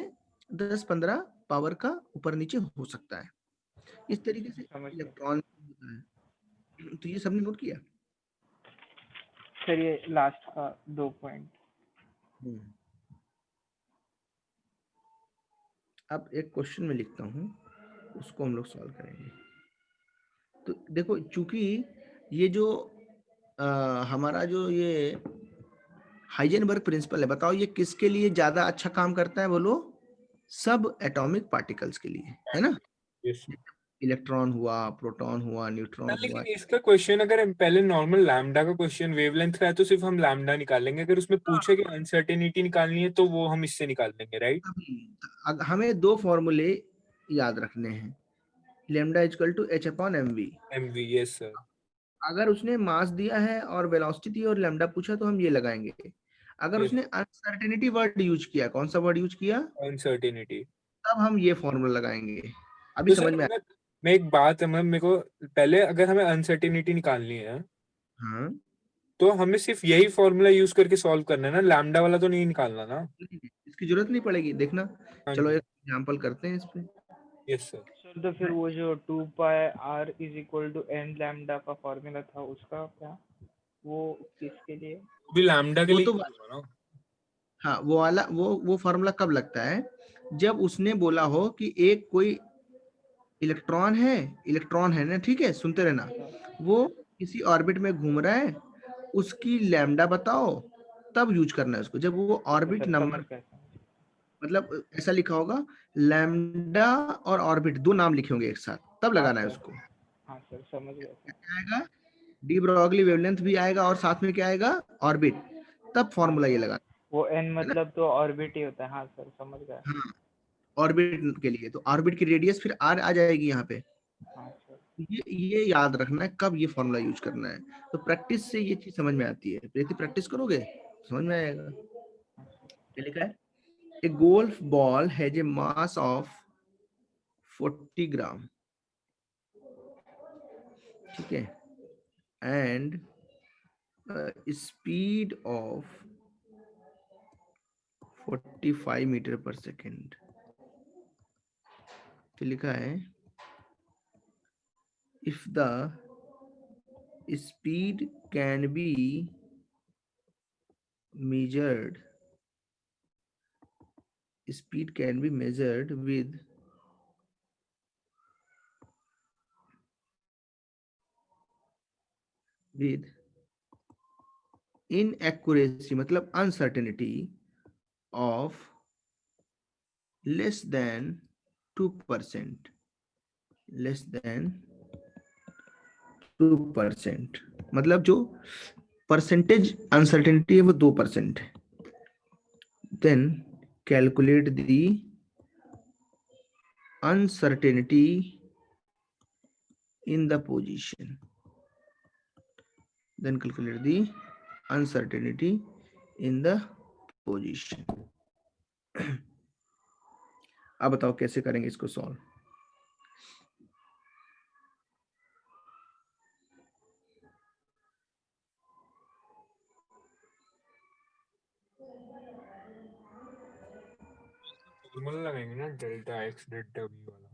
10-15 पावर का ऊपर नीचे हो सकता है। इस ओके तरीके सर, से समझ गया इलेक्ट्रॉन होता है। तो ये सबने नोट किया। सर। ये लास्ट का 2 पॉइंट। हम्म। अब एक क्वेश्चन में लिखता हूँ, उसको हम लोग सॉल्व करेंगे। तो देखो, चूंकि ये जो हमारा जो ये हाइजेनबर्ग प्रिंसिपल है, बताओ ये किसके लिए ज्यादा अच्छा काम करता है, बोलो? सब एटॉमिक पार्टिकल्स के लिए, है ना? Yes. इलेक्ट्रॉन हुआ, प्रोटॉन हुआ, न्यूट्रॉन हुआ। लेकिन इसका क्वेश्चन अगर हम पहले नॉर्मल लैम्डा का क्वेश्चन वेवलेंथ का है तो सिर्फ हम लैम्डा निकालेंगे, अगर उसमें पूछे कि अनसर्टेनिटी निकालनी है तो वो हम इससे निकाल देंगे, राइट? हमें दो फॉर्मूले याद रखने हैं, lambda equal to h upon m v. M v, yes sir. अगर उसने मास दिया है और वेलोसिटी दी और लैम्डा पूछा तो हम ये लगाएंगे। अगर यस, उसने अनसर्टेनिटी वर्ड यूज किया, कौन सा वर्ड यूज किया, अनसर्टेनिटी। तब हम ये फॉर्मूला लगाएंगे। अभी तो समझ सर में मैं एक बात है, मैं मेरे को पहले अगर हमें अनसर्टेनिटी निकालनी है हाँ, तो हमें सिर्फ यही फॉर्मूला यूज करके सॉल्व करना है ना, लैम्डा वाला तो नहीं निकालना ना? इसकी जरूरत नहीं पड़ेगी, देखना। हाँ चलो जी। एक एग्जांपल करते हैं इस पे। Yes sir. सर। तो फिर वो जो 2 pi R is equal to N lambda का फॉर्मूला था, उसका क्या, वो किसके लिए? भी लैम्डा के वो लिए तो use होगा ना? हाँ, वो वाला वो फॉर्मूला कब लगता है, जब उसने बोला हो कि एक कोई इलेक्ट्रॉन है ना, ठीक है, सुनते रहना, वो किसी ऑर्बिट में घूम रहा है, उसकी लैम्डा बताओ, तब यूज करना है उसको, जब वो ओके ऑर्बिट सर, समझ नंबर, गया, समझ गया। मतलब ऐसा लिखा होगा, लैम्डा और ऑर्बिट दो नाम लिखे होंगे एक साथ, तब हाँ लगाना है सर। उसको। हाँ सर, समझ गया सर। क्या आएगा, डी ब्रॉगली वेवलेंथ भी आएगा और साथ में क्या आएगा, ऑर्बिट, तब हाँ फॉर्मूला ये सर, लगाना वो एन है ना। मतलब तो ऑर्बिट ही होता है। हाँ सर, समझ गया। हाँ, ऑर्बिट के लिए तो ऑर्बिट की रेडियस फिर आर आ जाएगी यहाँ पे। हाँ सर। ये याद रखना है कब ये फॉर्मूला यूज करना है, तो प्रैक्टिस से ये चीज समझ में आती है, यदि प्रैक्टिस करोगे समझ में आएगा। हाँ सर। क्या लिखा है, ए golf ball has a mass of 40 ग्राम, ठीक है, एंड स्पीड ऑफ 45 मीटर पर सेकेंड। तो लिखा है, if the speed can be measured speed can be measured with inaccuracy, मतलब uncertainty of less than 2%, less than 2%, मतलब जो परसेंटेज अनसर्टेनिटी है वो 2% है. Then calculate the uncertainty in the position, then calculate the uncertainty in the position. अब बताओ कैसे करेंगे इसको सॉल्व. फॉर्मूला लगाएंगे ना, डेल्टा एक्स डेल्टा वी वाला.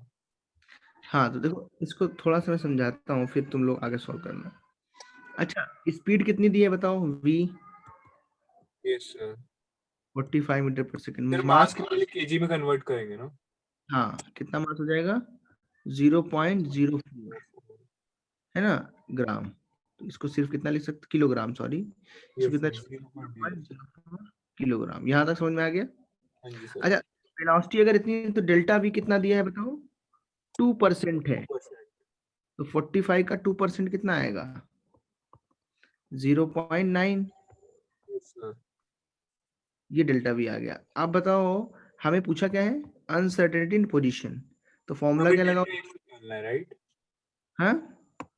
हाँ तो देखो इसको थोड़ा सा मैं समझाता हूँ, फिर तुम लोग आगे सॉल्व करना. अच्छा स्पीड कितनी दी है बताओ. v yes sir. 45 मीटर पर सेकंड. फिर मास मास को पहले केजी में कन्वर्ट करेंगे ना. हाँ कितना मास हो जाएगा. 0.04 है ना ग्राम. तो इसको सिर्फ कितना लिख सकते, किलोग्राम सॉरी. इसको कितना, 0.04 किलोग्राम. यहाँ तक समझ में आ गया. हाँ जी सर. अच्छा वेलोसिटी अगर इतनी है तो डेल्टा वी कितना दिया है बताओ. 2% है. तो 45 का 2% कितना आएगा. 0.9. Yes sir. ये डेल्टा वी आ गया. अब बताओ हमें पूछा क्या है, अनसर्टेनिटी इन पोजीशन. तो फॉर्मूला क्या लगाओ. निकालना है राइट. हाँ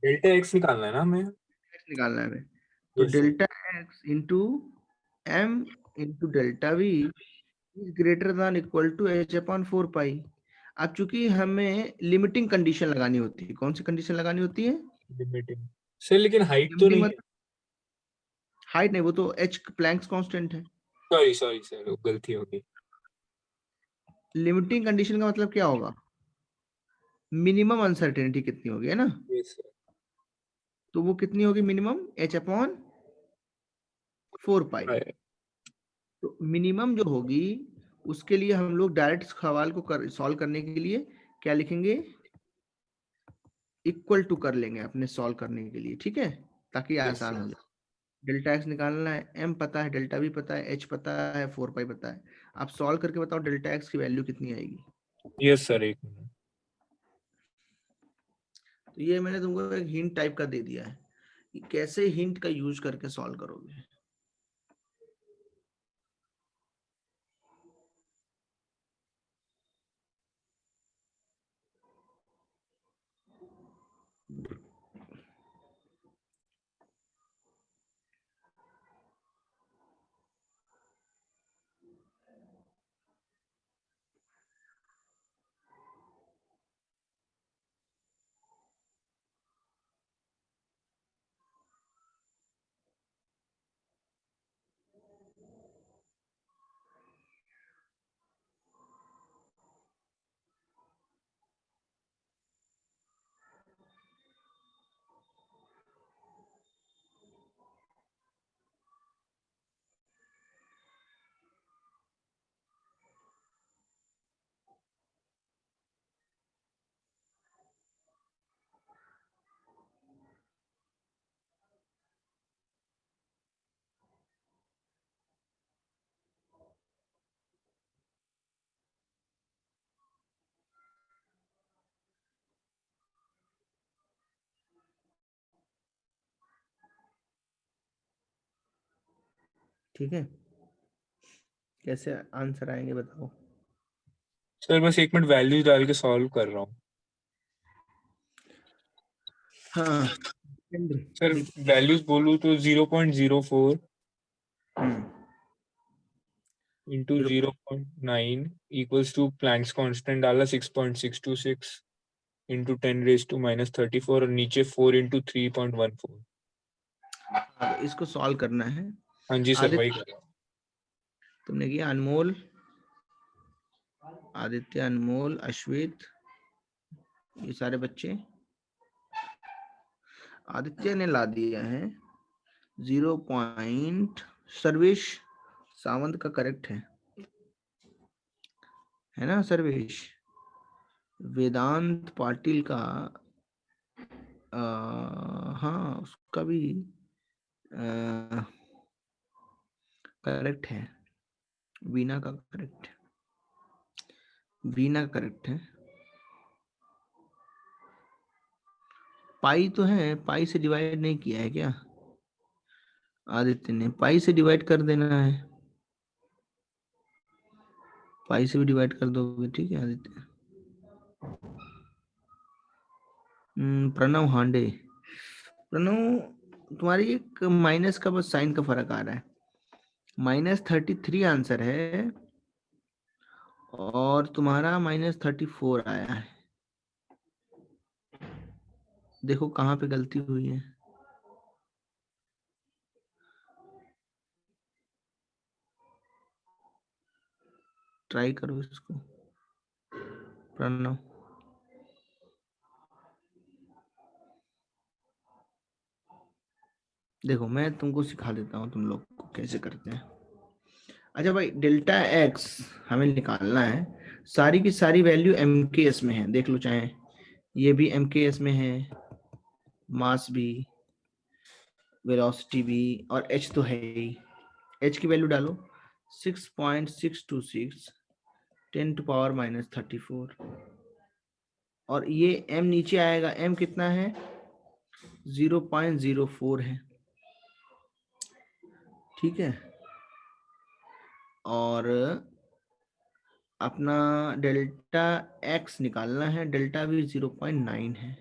डेल्टा एक्स निकालना है ना हमें. x निकालना है हमें. तो Yes, sir. Delta x into m into delta v is greater than equal to h upon 4 pi. अब चूंकि हमें लिमिटिंग कंडीशन लगानी होती है, कौन सी कंडीशन लगानी होती है. लिमिटिंग सर, लेकिन हाइट तो लिमिटिंग नहीं है. मतलब हाइट नहीं, वो तो एच प्लैंक्स कांस्टेंट है. सॉरी सॉरी सर, गलती हो गई. लिमिटिंग कंडीशन का मतलब क्या होगा, मिनिमम अनसर्टेनिटी कितनी होगी है ना. Yes sir. तो वो कितनी होगी मिनिमम, एच अपॉन 4 पाई. तो मिनिमम जो होगी उसके लिए हम लोग डायरेक्ट सवाल को सॉल्व करने के लिए क्या लिखेंगे, इक्वल टू कर लेंगे अपने सॉल्व करने के लिए. ठीक है ताकि आसान हो जाए. डेल्टा एक्स निकालना है, एम पता है, डेल्टा वी पता है, एच पता है, 4 पाई पता है. आप सॉल्व करके बताओ डेल्टा एक्स की वैल्यू कितनी आएगी. यस सर, एक मिनट. तो ये मैंने तुमको एक हिंट टाइप का दे दिया है कि कैसे हिंट का यूज करके सॉल्व करोगे. ठीक है कैसे आंसर आएंगे बताओ. सर बस एक मिनट, वैल्यूज डाल के सॉल्व कर रहा हूँ. हाँ सर वैल्यूज बोलूँ तो 0.04 into 0.9 equals to Planck's constant डाला 6.626 इंटू 10⁻⁻34 और नीचे 4 इंटू 3.14. हाँ, तो इसको सॉल्व करना है. हाँ जी सर, वही कर रहा हूँ. तुमने किया अनमोल, आदित्य, अनमोल, अश्वित, ये सारे बच्चे. आदित्य ने ला दिया है 0. सर्वेश सावंत का करेक्ट है. है ना सर्वेश? वेदांत पाटिल का हाँ उसका भी करेक्ट है। वीना का करेक्ट है, वीना करेक्ट है। पाई तो है, पाई से डिवाइड नहीं किया है क्या आदित्य ने? पाई से डिवाइड कर देना है, पाई से भी डिवाइड कर दोगे, ठीक है आदित्य। प्रणव हांडे, प्रणव तुम्हारी एक माइनस का बस साइन का फर्क आ रहा है। -33 आंसर है और तुम्हारा -34 आया है। देखो कहाँ पे गलती हुई है। ट्राई करो इसको प्रणव। देखो मैं तुमको सिखा देता हूँ तुम लोग को कैसे करते हैं। अच्छा भाई, डेल्टा एक्स हमें निकालना है। सारी की सारी वैल्यू MKS में है, देख लो, चाहे ये भी MKS में है, मास भी, वेलोसिटी भी, और h तो है ही। h की वैल्यू डालो 6.626 10⁻⁻34 और ये m नीचे आएगा, m कितना है 0.04 है, ठीक है। और अपना डेल्टा x निकालना है, डेल्टा भी 0.9 है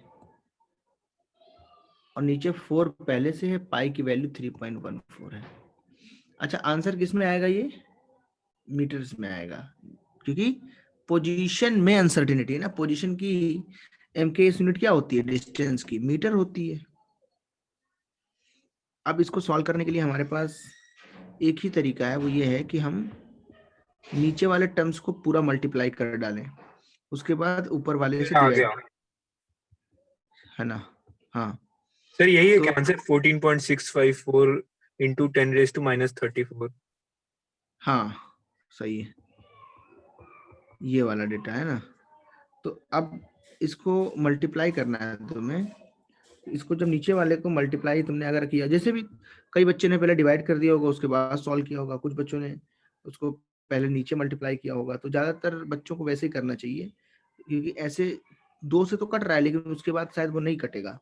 और नीचे 4 पहले से है, पाई की वैल्यू 3.14 है। अच्छा आंसर किस में आएगा? ये मीटर्स में आएगा, क्योंकि पोजीशन में अनसर्टेनिटी है ना। पोजीशन की MKS यूनिट क्या होती है? डिस्टेंस की, मीटर होती है। अब इसको सॉल्व करने के लिए हमारे पास एक ही तरीका है, वो ये है कि हम नीचे वाले टर्म्स को पूरा मल्टीप्लाई कर डालें, उसके बाद ऊपर वाले से आ डिवाइड, गया है ना। हाँ सर, यही है तो क्या आंसर? 14.654 into 10⁻34। हाँ सही है, ये वाला डेटा है ना। तो अब इसको मल्टीप्लाई करना है तुम्हें। इसको जब नीचे वाले को मल्टीप्लाई तुमने अगर किया, जैसे भी कई बच्चे ने पहले डिवाइड कर दिया होगा उसके बाद सॉल्व किया होगा, कुछ बच्चों ने उसको पहले नीचे मल्टीप्लाई किया होगा, तो ज्यादातर बच्चों को वैसे ही करना चाहिए, क्योंकि ऐसे 2 से तो कट रहा है लेकिन उसके बाद शायद वो नहीं कटेगा,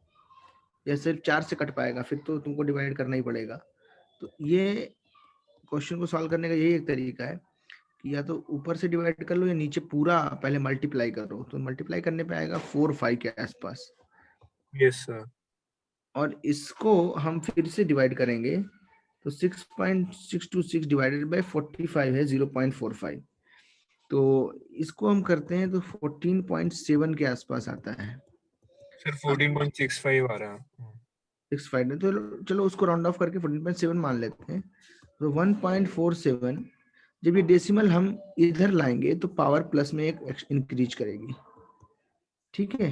या सिर्फ 4 से कट पाएगा, फिर तो तुमको डिवाइड करना ही पड़ेगा। तो ये क्वेश्चन को सॉल्व करने का यही एक तरीका है कि या तो ऊपर से डिवाइड कर लो या नीचे पूरा पहले मल्टीप्लाई करो। तो मल्टीप्लाई करने पे आएगा 4-5 के आसपास, यस सर। और इसको हम फिर से डिवाइड करेंगे तो 6.626 डिवाइडेड बाय 45 है 0.45, तो इसको हम करते हैं तो 14.7 के आसपास आता है सर 14.65 आ रहा है। 65, तो चलो उसको राउंड ऑफ करके 14.7 मान लेते हैं। तो 1.47, जब ये डेसिमल हम इधर लाएंगे तो पावर प्लस में एक इंक्रीज करेगी, ठीक है,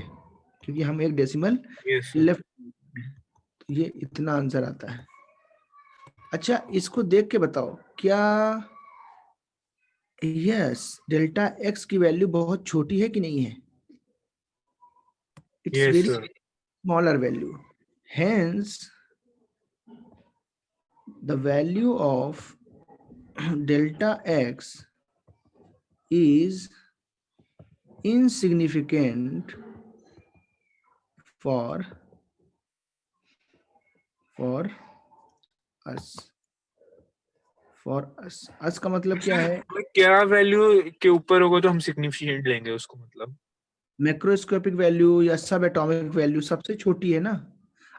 क्योंकि हम एक डेसिमल यस सर। लेफ्ट, तो ये इतना आंसर आता है। अच्छा इसको देख के बताओ क्या यस डेल्टा एक्स की वैल्यू बहुत छोटी है कि नहीं है? It's yes very sir. Smaller value, hence the value of delta x is insignificant for us, us का मतलब क्या है? क्या वैल्यू के ऊपर होगा तो हम सिग्निफिकेंट लेंगे उसको, मतलब मैक्रोस्कोपिक वैल्यू या सब एटॉमिक वैल्यू सबसे छोटी है ना।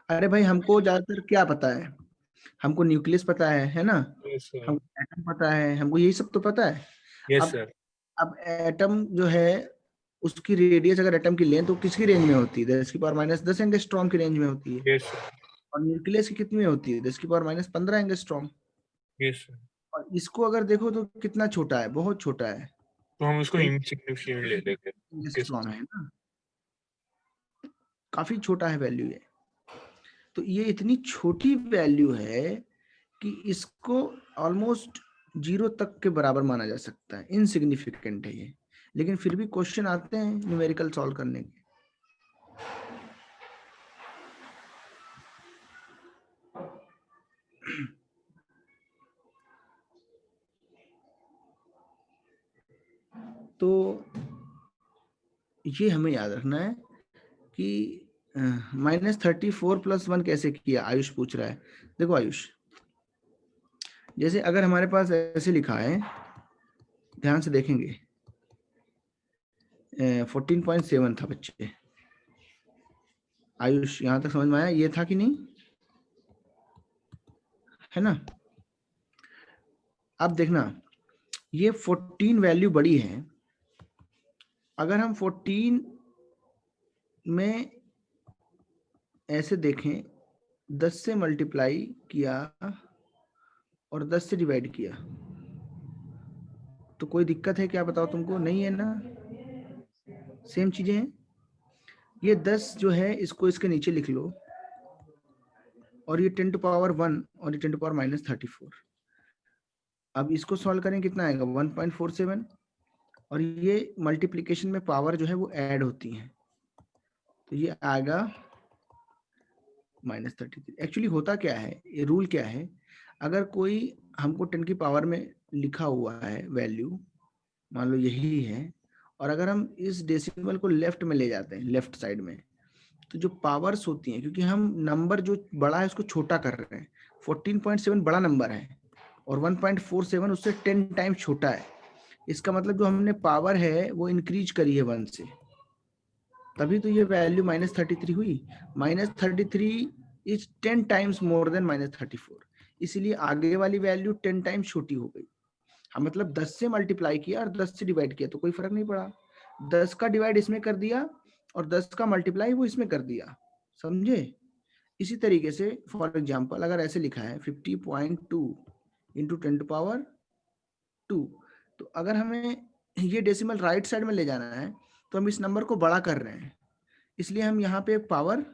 अरे भाई हमको ज्यादातर क्या पता है? हमको न्यूक्लियस पता है ना, यस सर। हमको एटम पता है, हमको यही सब तो पता है। यस अब सर। अब एटम जो है उसकी रेडियस अगर एटम की लें तो किसकी रेंज में होती है? 10⁻10 एंगस्ट्रॉम की रेंज में होती है। Yes sir. और न्यूक्लियस की कितनी में होती है? 10⁻15 एंगस्ट्रॉम। Yes sir. और इसको अगर देखो तो कितना छोटा है, बहुत छोटा है, तो हम उसको 10 इनसिग्निफिकेंट ले लेंगे। एंगस्ट्रॉम है ना, काफी छोटा है वैल्यू ये। तो ये इतनी छोटी वैल्यू है कि इसको ऑलमोस्ट 0 तक के बराबर माना जा सकता है, इनसिग्निफिकेंट है ये। लेकिन फिर भी क्वेश्चन आते हैं न्यूमेरिकल सॉल्व करने के। तो ये हमें याद रखना है कि -34 + 1 कैसे किया, आयुष पूछ रहा है। देखो आयुष, जैसे अगर हमारे पास ऐसे लिखा है, ध्यान से देखेंगे, 14.7 था बच्चे। आयुष यहां तक समझ में आया? ये था कि नहीं, है ना? अब देखना, ये 14 वैल्यू बड़ी है। अगर हम 14 में ऐसे देखें, 10 से मल्टीप्लाई किया और 10 से डिवाइड किया, तो कोई दिक्कत है क्या? बताओ तुमको, नहीं है ना? सेम चीजें हैं। ये 10 जो है इसको इसके नीचे लिख लो, और ये 10⁻1 और ये 10⁻−34। अब इसको सॉल्व करें, कितना आएगा? 1.47। और ये मल्टीप्लिकेशन में पावर जो है वो ऐड होती है, तो ये आएगा -33। एक्चुअली होता क्या है, ये रूल क्या है, अगर कोई हमको 10 की पावर में लिखा हुआ है वैल्यू, मान लो यही है, और अगर हम इस डेसिमल को लेफ्ट में ले जाते हैं, लेफ्ट साइड में, तो जो पावर्स होती हैं, क्योंकि हम नंबर जो बड़ा है उसको छोटा कर रहे हैं, 14.7 बड़ा नंबर है और 1.47 उससे 10 टाइम्स छोटा है। इसका मतलब जो हमने पावर है वो इंक्रीज करी है 1 से, तभी तो ये वैल्यू -33 हुई। -33 इज 10 टाइम्स मोर देन -34, इसीलिए आगे वाली वैल्यू 10 टाइम्स छोटी हो गई। हाँ, मतलब 10 से मल्टीप्लाई किया और 10 से डिवाइड किया तो कोई फर्क नहीं पड़ा, 10 का डिवाइड इसमें कर दिया और 10 का मल्टीप्लाई वो इसमें कर दिया, समझे? इसी तरीके से फॉर एग्जांपल अगर ऐसे लिखा है 50.2 इंटू 10⁻², तो अगर हमें ये डेसिमल राइट साइड में ले जाना है तो हम इस नंबर को बड़ा कर रहे हैं, इसलिए हम यहाँ पे पावर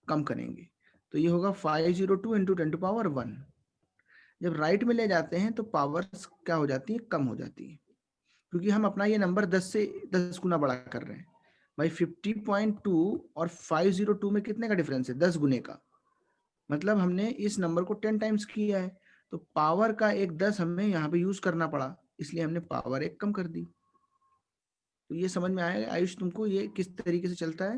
कम करेंगे, तो ये होगा 502 इंटू 10⁻1। जब राइट में ले जाते हैं तो पावर क्या हो जाती है? कम हो जाती है, क्योंकि हम अपना ये नंबर 10 से 10 गुना बड़ा कर रहे हैं। भाई 50.2 और 502 में कितने का डिफरेंस है? 10 गुने का, मतलब हमने इस नंबर को 10 टाइम्स किया है, तो पावर का एक 10 हमें यहाँ पे यूज करना पड़ा, इसलिए हमने पावर एक कम कर दी। तो ये समझ में आएगा आयुष तुमको ये किस तरीके से चलता है?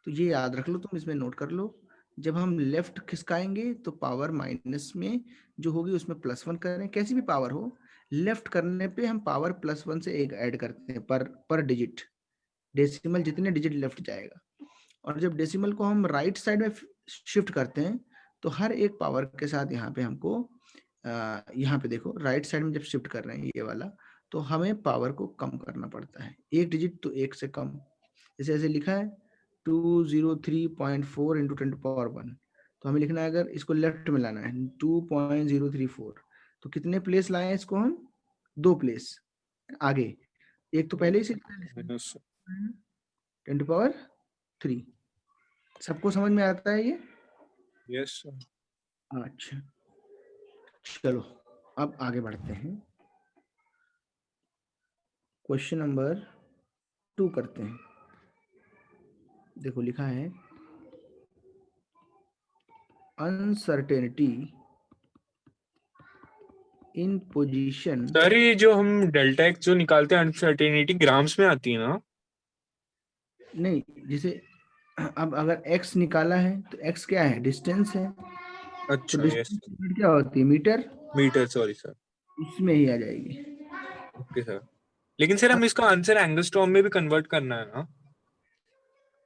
तो ये याद रख लो, तुम इसमें नोट कर लो। जब हम लेफ्ट खिसकाएंगे तो पावर माइनस में जो होगी उसमें +1 करें, कैसी भी पावर हो, लेफ्ट करने पे हम पावर +1 से एक ऐड करते हैं पर डिजिट, डेसिमल जितने डिजिट लेफ्ट जाएगा। और जब डेसिमल को हम राइट साइड में शिफ्ट करते हैं तो हर एक पावर के साथ यहाँ पे हमको यहाँ पे देखो राइट साइड में जब शिफ्ट कर रहे हैं ये वाला, तो हमें पावर को कम करना पड़ता है, एक डिजिट तो एक से कम। जैसे ऐसे लिखा है 203.4 इंटू 10⁻1, तो हमें लिखना है अगर इसको लेफ्ट में लाना है 2.034, तो कितने प्लेस लाए हैं इसको हम? 2 प्लेस आगे, एक तो पहले ही से 10⁻3। सबको समझ में आता है ये? Yes sir. अच्छा, चलो अब आगे बढ़ते हैं, क्वेश्चन नंबर 2 करते हैं। देखो लिखा है अनसर्टेनिटी इन पोजीशन। सर ये जो हम डेल्टा एक्स जो निकालते हैं अनसर्टेनिटी ग्राम्स में आती है ना? नहीं, जैसे अब अगर x निकाला है तो x क्या है? डिस्टेंस है, तो अच्छा यस डिस्टेंस यूनिट क्या होती है? Metre, metre, sorry sir. उसमें ही आ जाएगी। ओके सर, लेकिन सर हम इसका आंसर एंगस्ट्रॉम में भी कन्वर्ट करना है ना?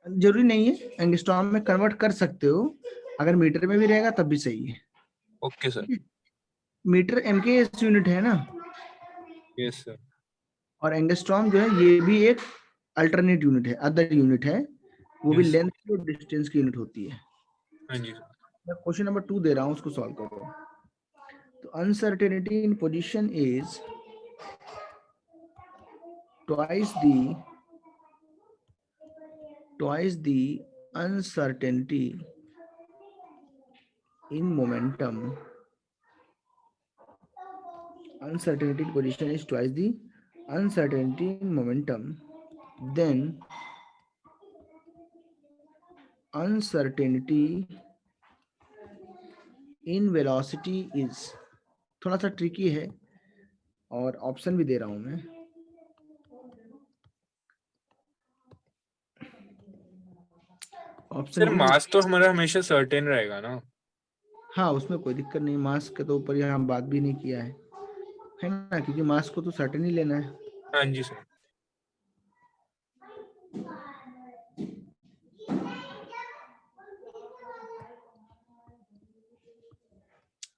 जरूरी नहीं है, एंगस्ट्रॉम में कन्वर्ट कर सकते हो, अगर मीटर में भी रहेगा तब भी सही है। Okay sir. Metre MKS unit है ना, यस सर। और एंगस्ट्रॉम जो है ये भी एक अल्टरनेट यूनिट है, अदर यूनिट है, वो भी Yes. लेंथ की और डिस्टेंस की यूनिट होती है। हाँ जी सर। मैं क्वेश्चन नंबर 2 दे रहा हूँ, उसको सॉल्व करो। तो uncertainty in position is twice the uncertainty in momentum. Uncertainty in position is twice the uncertainty in momentum, then uncertainty in velocity is, थोड़ा सा ट्रिकी है और ऑप्शन भी दे रहा हूं मैं। ऑप्शन सर डी, मास तो हमारा हमेशा सर्टेन रहेगा ना? हाँ उसमें कोई दिक्कत नहीं, मास के तो ऊपर यहाँ बात भी नहीं किया है ना, क्योंकि मास को तो सर्टेन ही लेना है। हाँ जी सर।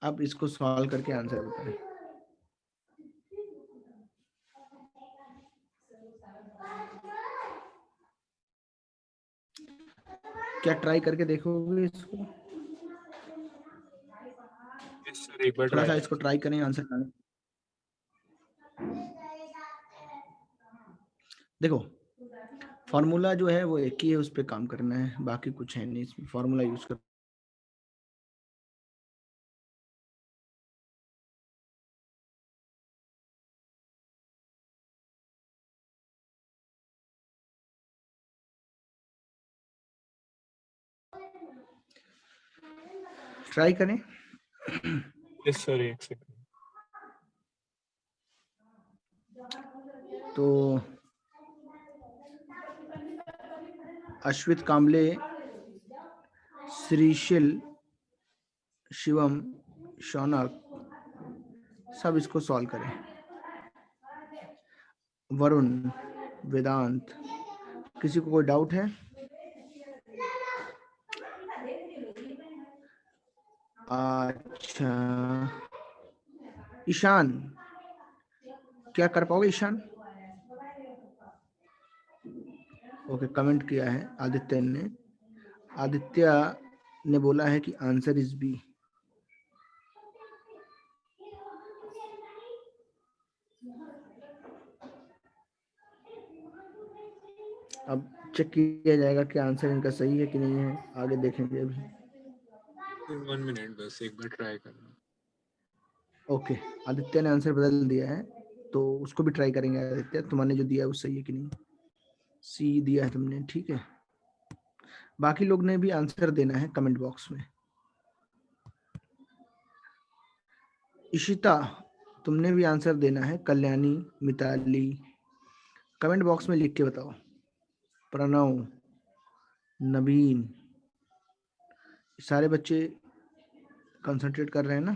अब इसको सॉल्व करके आंसर बताएं। क्या ट्राई करके देखोगे इसको? यस सर, एक बार थोड़ा सा ट्राई। इसको ट्राई करें आंसर करने। देखो फॉर्मूला जो है वो एक ही है, उस पर काम करना है, बाकी कुछ है नहीं इसमें, फॉर्मूला यूज कर। ट्राई करें। यस सर, एक सेकंड। तो अश्वित कांबले, श्रीशिल, शिवम, शौनक सब इसको सॉल्व करें। वरुण, वेदांत, किसी को कोई डाउट है? अच्छा ईशान, क्या कर पाओगे ईशान? ओके, कमेंट किया है आदित्य ने। आदित्य ने बोला है कि आंसर इज बी। अब चेक किया जाएगा कि आंसर इनका सही है कि नहीं है, आगे देखेंगे अभी। 1 मिनट बस, एक बार ट्राई करना। ओके, आदित्य ने आंसर बदल दिया है तो उसको भी ट्राई करेंगे। आदित्य, तुम्हारे जो दिया है वो सही है कि नहीं? सी दिया है तुमने, ठीक है। बाकी लोग ने भी आंसर देना है कमेंट बॉक्स में। इशिता, तुमने भी आंसर देना है। कल्याणी, मिताली, कमेंट बॉक्स में लिख के बताओ। प्रणव, नवीन, सारे बच्चे कंसंट्रेट कर रहे हैं ना?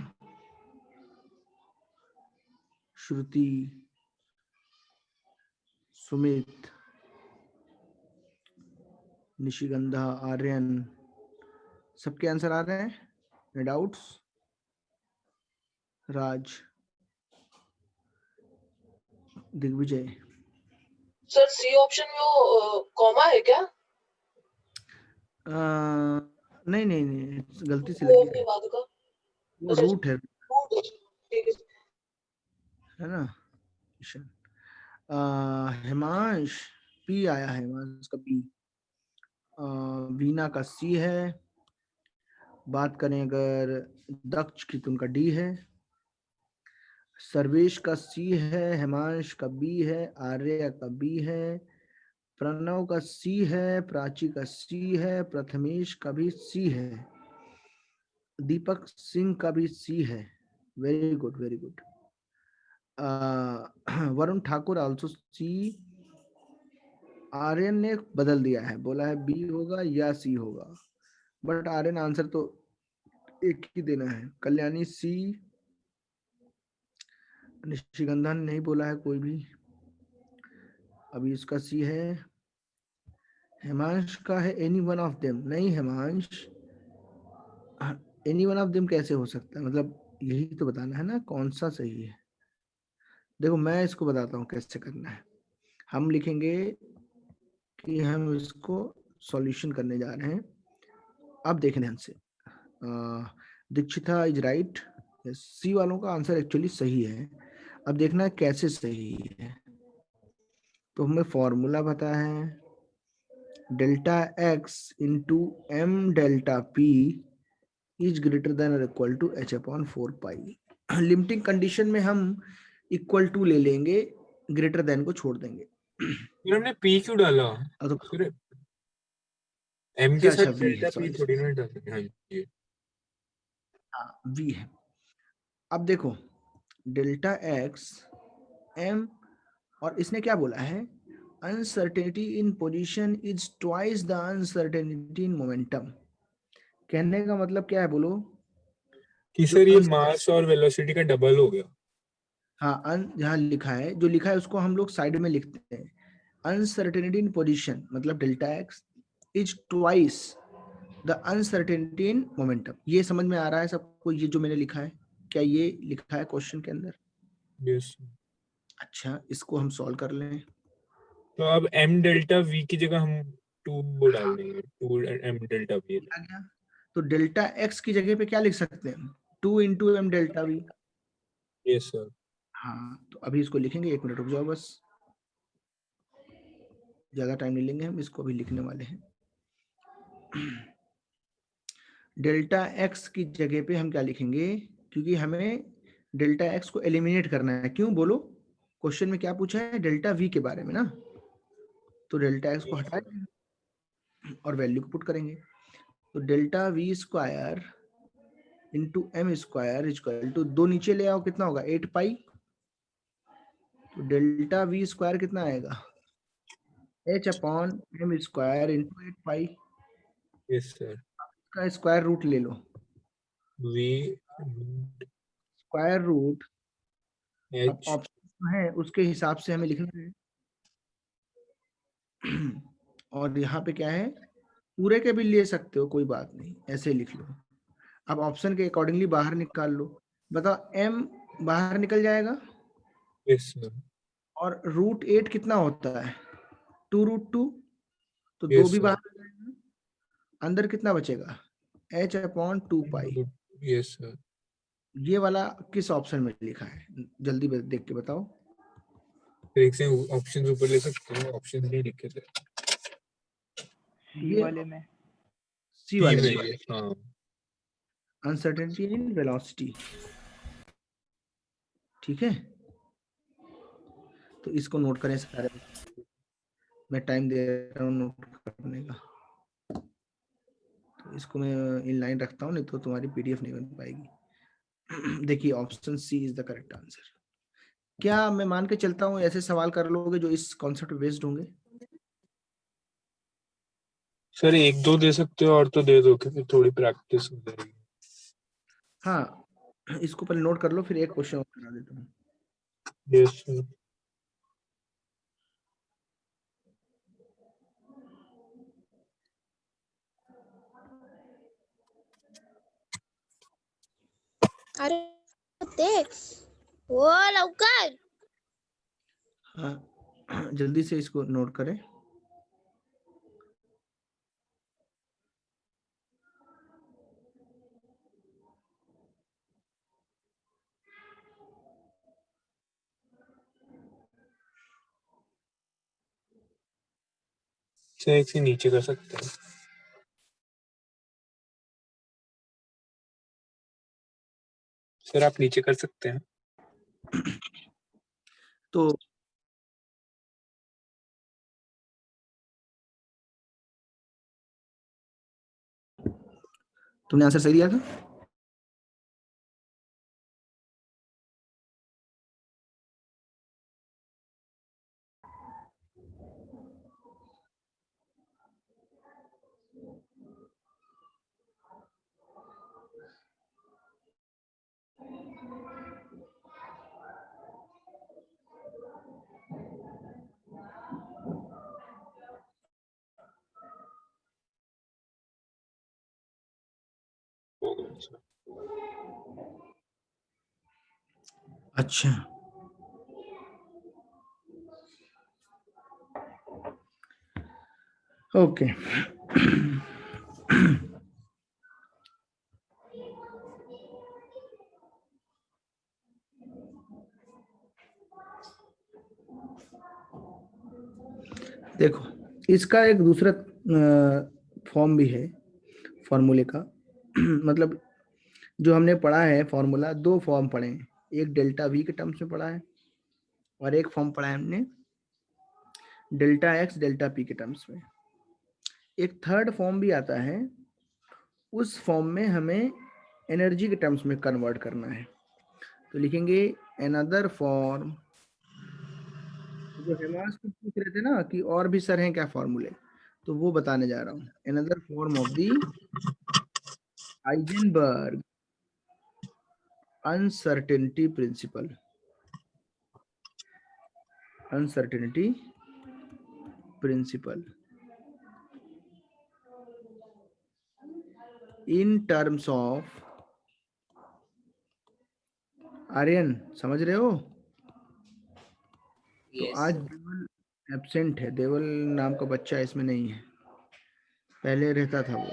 श्रुति, सुमित, निशिगंधा, आर्यन, सबके आंसर आ रहे हैं? No doubts? Raj, Digvijay, sir C option में वो कॉमा है क्या? नहीं नहीं नहीं, गलती से वो लग के गया, बाद का वो रूट है ठीक है। ना? ईशान, हिमांश, पी आया है, हिमांश का पी। वीना का सी है। बात करें अगर दक्ष की तो उनका डी है। सर्वेश का सी है, हिमांश का बी है, आर्य का बी है, प्रणव का सी है, प्राची का सी है, प्रथमेश का भी सी है, दीपक सिंह का भी सी है। Very good, very good. Varun Thakur also C. Aryan ने बदल दिया है, बोला है बी होगा या सी होगा, बट आर्यन आंसर तो एक ही देना है। कल्याणी सी, निशिगंधा ने नहीं बोला है कोई भी, अभी इसका सी है। हिमांश का है एनी वन ऑफ देम, नहीं Himansh, any one of them कैसे हो सकता है? मतलब यही तो बताना है ना कौन सा सही है। देखो मैं इसको बताता हूँ कैसे करना है। हम लिखेंगे कि हम इसको सॉल्यूशन करने जा रहे हैं। अब देखें ध्यान से, दीक्षिता इज राइट, सी वालों का आंसर एक्चुअली सही है। अब देखना है कैसे सही है। तो हमें फॉर्मूला पता है, delta x into M delta P is greater than और equal to h upon 4 pi. Limiting condition में हम इक्वल टू ले लेंगे ग्रेटर देन को छोड़ देंगे। फिर हमने पी क्यों डाला? अब तो फिर एम के अच्छा साथ अच्छा वी है, डेल्टा पी सॉरी थोड़ी ना डालेंगे। हाँ जी। हाँ वी है। अब देखो डेल्टा एक्स एम, और इसने क्या बोला है, uncertainty in position is twice the uncertainty in momentum. कहने का मतलब क्या है बोलो? कि जो सर ये मास और वेलोसिटी का डबल हो गया। हाँ यहाँ लिखा है, जो लिखा है उसको हम लोग साइड में लिखते हैं। अनसर्टेनिटी इन पोजीशन मतलब delta x is twice the uncertainty in momentum. ये समझ में आ रहा है सबको, ये जो मैंने लिखा है, क्या ये लिखा है क्वेश्चन के अंदर? यस। अच्छा इसको हम सॉल्व कर लें। तो अब एम डेल्टा वी की जगह हम 2 वो डाल देंगे, 2 एम डेल्टा वी। आ गया। तो डेल्टा एक्स की जगह पे क्या लिख सकते हैं? 2 into M delta v. Yes sir. हाँ तो अभी इसको लिखेंगे, 1 मिनट रुक जाओ बस, ज्यादा टाइम नहीं लेंगे, हम इसको अभी लिखने वाले हैं। डेल्टा एक्स की जगह पे हम क्या लिखेंगे, क्योंकि हमें डेल्टा एक्स को एलिमिनेट करना है। क्यों बोलो? क्वेश्चन में क्या पूछा है? डेल्टा वी के बारे में ना। तो डेल्टा एक्स को हटाएंगे और वैल्यू को पुट करेंगे। तो delta v square into m square equal to, 2 नीचे ले आओ, कितना होगा? 8 पाई। तो डेल्टा वी स्क्वायर कितना आएगा? H upon M square into 8 pi. Yes sir. का स्क्वायर रूट ले लो, वी स्क्वायर रूट। अब एच ऑप्शन है उसके हिसाब से हमें लिखना है। और यहाँ पे क्या है, पूरे के भी ले सकते हो, कोई बात नहीं, ऐसे लिख लो। अब ऑप्शन के अकॉर्डिंगली बाहर निकाल लो। बताओ एम बाहर निकल जाएगा, यस सर। और रूट 8 कितना होता है? 2√2। तो 2 यस भी सर। बाहर आ जाएगा, अंदर कितना बचेगा? H upon 2 pi. Yes sir. ये वाला किस ऑप्शन में लिखा है? जल्दी देख के बताओ। एक से ऑप्शंस ऊपर ले सकते हो, ऑप्शन नहीं लिखे थे सी ये वाले में। सी टी वाले में में, ये। हाँ अनसर्टेनिटी इन वेलोसिटी। ठीक है, तो इसको नोट करें सारे, मैं टाइम दे रहा हूँ नोट करने का। तो इसको मैं इन लाइन रखता हूँ, नहीं तो तुम्हारी पीडीएफ नहीं बन पाएगी। देखिए option C is the correct answer. क्या मैं मान के चलता हूँ ऐसे सवाल कर लोगे जो इस कॉन्सेप्ट पे बेस्ड होंगे? सर, 1-2 दे सकते हो और तो दे दो, क्योंकि थोड़ी प्रैक्टिस हो जाएगी। हाँ इसको पहले नोट कर लो, फिर एक क्वेश्चन और करा देता हूँ। Yes sir. अरे ते वो लवकर. हाँ जल्दी से इसको नोट करें। सर एक से नीचे कर सकते हैं। सर आप नीचे कर सकते हैं। तो तुमने आंसर सही दिया था? अच्छा ओके। देखो इसका एक दूसरा फॉर्म भी है फॉर्मूले का। मतलब जो हमने पढ़ा है फॉर्मूला, 2 फॉर्म पढ़े हैं। एक डेल्टा वी के टर्म्स में पढ़ा है, और एक फॉर्म पढ़ा है हमने डेल्टा एक्स डेल्टा पी के टर्म्स में। एक थर्ड फॉर्म भी आता है, उस फॉर्म में हमें एनर्जी के टर्म्स में कन्वर्ट करना है। तो लिखेंगे अनदर फॉर्म, जो हेमास को पूछ रहे थे ना कि और भी सर हैं क्या फॉर्मूले, तो वो बताने जा रहा हूँ। Another form of the Heisenberg uncertainty principle, uncertainty principle in terms of, Aryan समझ रहे हो? तो Yes, आज sir. देवल एब्सेंट है, देवल नाम का बच्चा इसमें नहीं है, पहले रहता था वो।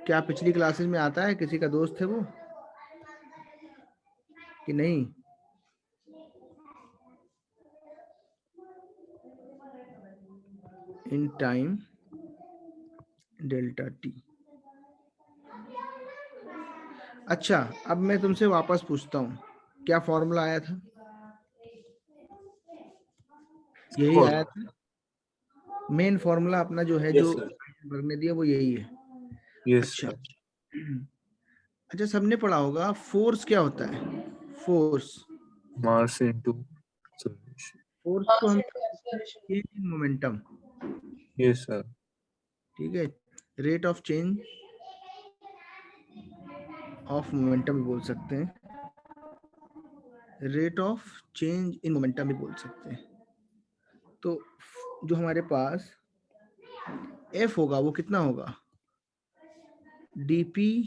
क्या पिछली क्लासेस में आता है? किसी का दोस्त है वो कि नहीं? In time delta T. अच्छा, अब मैं तुमसे वापस पूछता हूँ, क्या फॉर्मूला आया था? यही आया था मेन फॉर्मूला अपना, जो है जो हाइजेनबर्ग ने दिया वो यही है। अच्छा अच्छा, सबने पढ़ा होगा फोर्स क्या होता है? फोर्स, मास इनटू फोर्स को हम change in momentum, yes sir. ठीक है, rate of change of momentum भी बोल सकते हैं, rate of change in momentum भी बोल सकते हैं। तो जो हमारे पास F होगा वो कितना होगा? dp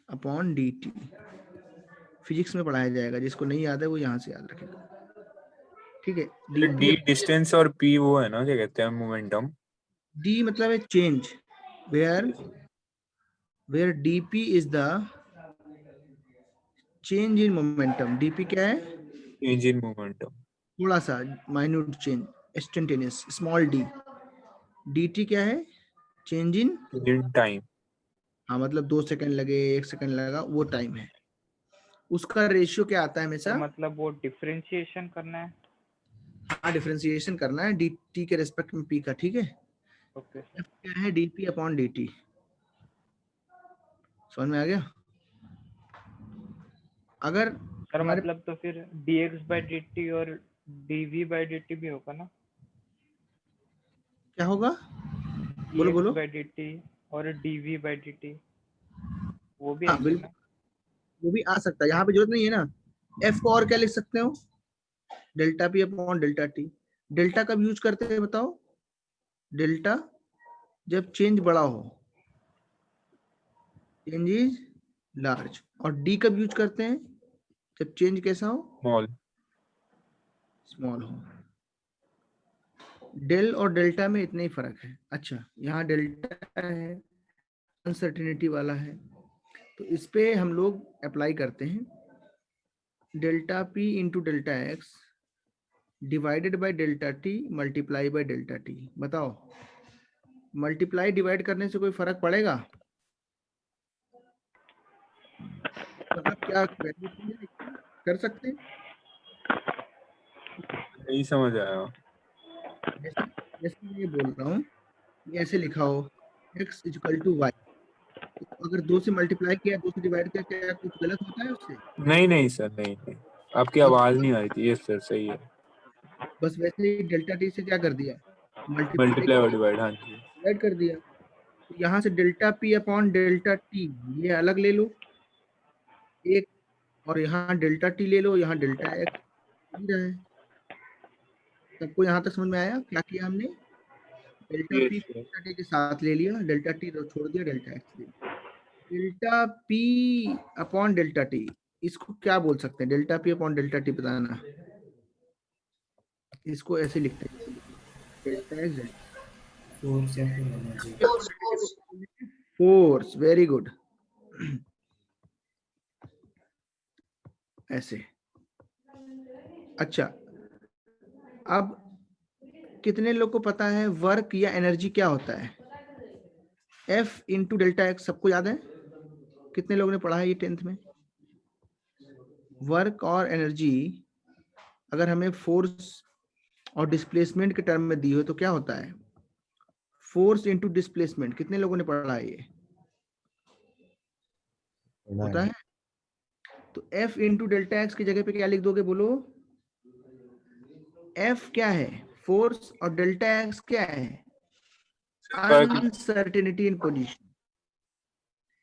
upon dt। फिजिक्स में पढ़ाया जाएगा, जिसको नहीं याद है वो यहाँ से याद रखेगा, ठीक है। डी डिस्टेंस और पी वो है ना, क्या कहते हैं, मोमेंटम। d मतलब है change, where dp is the change in momentum. dp क्या है? Change in momentum. थोड़ा सा minute change, instantaneous, small d। dt क्या है? Change in time. हाँ, मतलब 2 सेकंड लगे, 1 सेकंड लगा, वो टाइम है। उसका रेशियो क्या आता है तो हमेशा? मतलब वो डिफरेंशिएशन करना है। हाँ, डिफरेंशिएशन करना है dt के रेस्पेक्ट में p का, ठीक है। ओके F क्या है? dp upon dt। समझ में आ गया? अगर सर, हमारे मतलब तो फिर dx by dt और dv by dt भी होगा ना? क्या होगा? बोलो dx बोलो। by dt और dv by dt वो भी हाँ आएंगे बिल्कुल, ना? वो भी आ सकता है, यहाँ पे जरूरत नहीं है ना। F को और क्या लिख सकते हो? Delta P upon delta T. Delta कब यूज करते हैं बताओ? डेल्टा जब चेंज बड़ा हो, चेंज इज लार्ज। और डी कब यूज करते हैं? जब चेंज कैसा हो? स्मॉल। स्मॉल हो। डेल और डेल्टा में इतना ही फर्क है। अच्छा, यहाँ डेल्टा है, अनसर्टेनिटी वाला है, तो इस पे हम लोग अप्लाई करते हैं delta P into delta x divided by delta T multiply by delta T. बताओ, मल्टीप्लाई डिवाइड करने से कोई फर्क पड़ेगा? मतलब क्या वैल्यू कर सकते हैं? नहीं समझ आया। जैसे जैसे मैं ये बोल रहा हूँ, ऐसे लिखा हो x इक्वल टू वाई, तो अगर 2 से मल्टीप्लाई किया, 2 से डिवाइड किया, क्या कुछ गलत होता है उससे? नहीं नहीं सर, नहीं नहीं, आपकी बस आवाज नहीं आ रही थी। यस सर, सही है। बस वैसे ही डेल्टा टी से क्या कर दिया? मल्टीप्लाई मल्टीप्लाई और डिवाइड, हाँ जी। डिवाइड कर दिया। तो यहाँ से delta P upon delta T ये अलग ले लो एक, और यहाँ डेल्टा टी ले लो, यहाँ डेल्टा एक्स रहा है। सबको यहाँ तक समझ में आया क्या किया हमने? डेल्टा पी यस को सर। डेल्टा टी के साथ ले लिया, डेल्टा टी छोड़ दिया, डेल्टा एक्स ले लिया। Delta P upon delta T, इसको क्या बोल सकते हैं? Delta P upon delta T बताना। इसको ऐसे लिखते हैं, डेल्टा एक्स फोर्स या फिर energy. Force. Force. Very good, ऐसे। अच्छा, अब कितने लोग को पता है वर्क या एनर्जी क्या होता है? F इंटू डेल्टा एक्स, सबको याद है? कितने लोगों ने पढ़ा है ये 10th में? वर्क और एनर्जी अगर हमें फोर्स और डिस्प्लेसमेंट के टर्म में दी हो तो क्या होता है? Force into displacement. कितने लोगों ने पढ़ा है ये? होता है। तो F इंटू डेल्टा एक्स की जगह पे क्या लिख दोगे? बोलो। F क्या है? फोर्स। और डेल्टा एक्स क्या है? Uncertainty in position.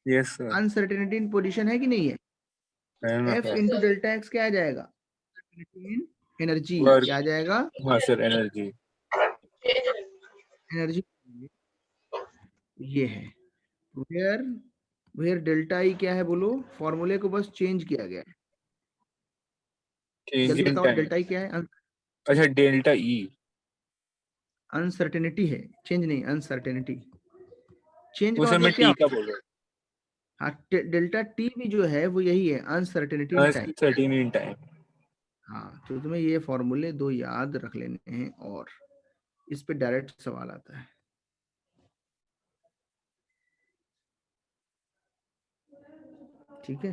Yes sir. Uncertainty in position है कि नहीं है? F इंटू डेल्टा एक्स क्या आ जाएगा? एनर्जी। Work. क्या आ जाएगा? हाँ सर, एनर्जी। एनर्जी। ये है वेयर वेयर डेल्टा ई क्या है? बोलो। फॉर्मूले को बस चेंज किया गया है। चेंज जल्दी इन बताओ टाइम। डेल्टा ई क्या है? अच्छा, डेल्टा ई। अनसर्टेनिटी है, चेंज नहीं, अनसर्टेनिटी। चेंज वो का सर मैं मतलब क्या टी होता का बोल रहा है? हाँ, डेल्टा टी भी जो है वो यही है, अनसर्टेनिटी इन हूँ। टाइम। 13 इन टाइम। हाँ, तो तुम्हें ये फॉर्मूले दो याद रख लेने हैं और इस पे डायरेक्ट सवाल आता है। ठीक है।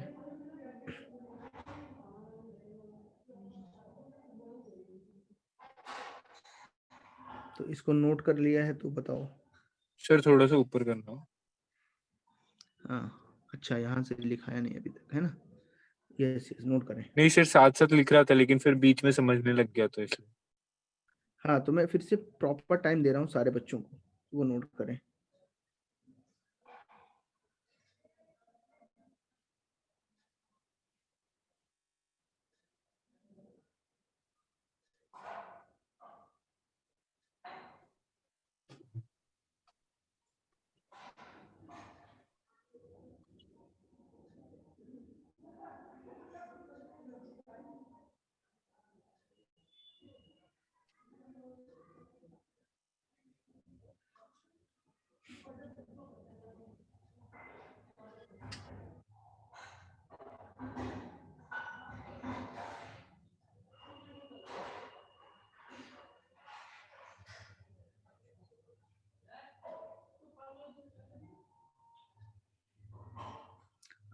तो इसको नोट कर लिया है तो बताओ। सर थोड़ा सा ऊपर करना। हाँ, अच्छा, यहाँ से लिखा है नहीं अभी तक, है ना? यस यस, नोट करें। नहीं सर, साथ साथ लिख रहा था लेकिन फिर बीच में समझने लग गया तो इसलिए। हाँ, तो मैं फिर से प्रॉपर टाइम दे रहा हूँ सारे बच्चों को, वो नोट करें।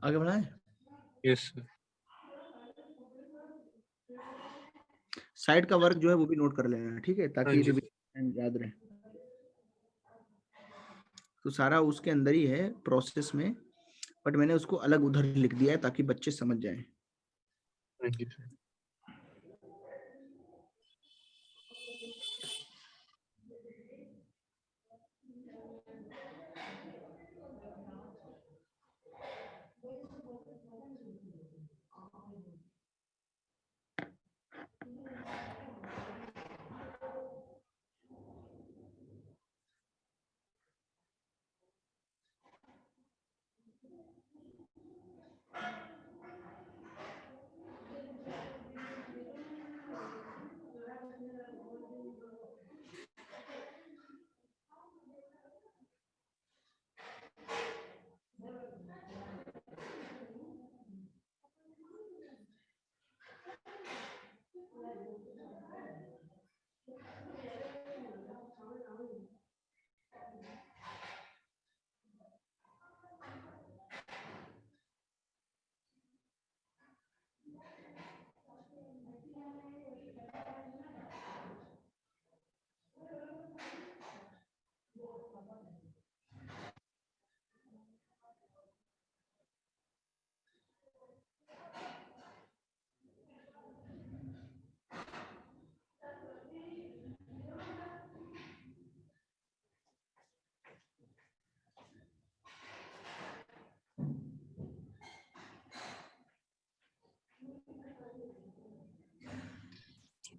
आगे बढ़ाएं। Yes sir. साइड का वर्क जो है वो भी नोट कर लेना, ठीक है, हाँ ताकि जी सर। रिवीजन याद रहे। तो सारा उसके अंदर ही है प्रोसेस में, बट मैंने उसको अलग उधर लिख दिया है ताकि बच्चे समझ जाएं। हाँ जी सर।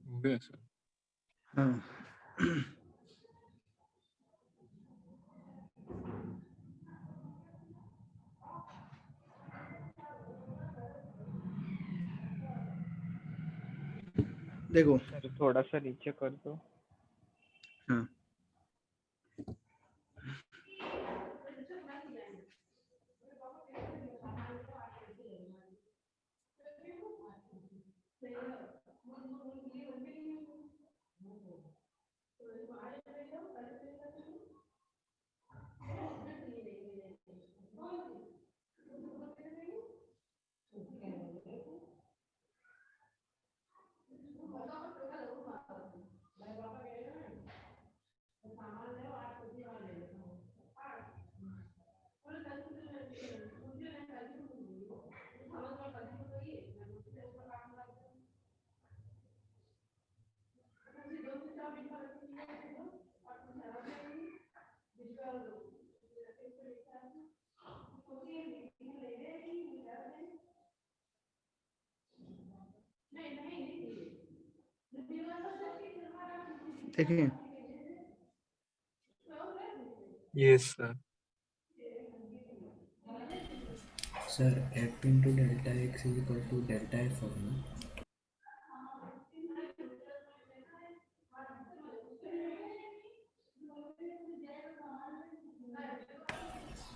हो गया सर। हाँ। देखो। सर थोड़ा सा नीचे कर दो। हाँ, देखें yes sir. Sir f into delta x is equal to delta f होगा ना?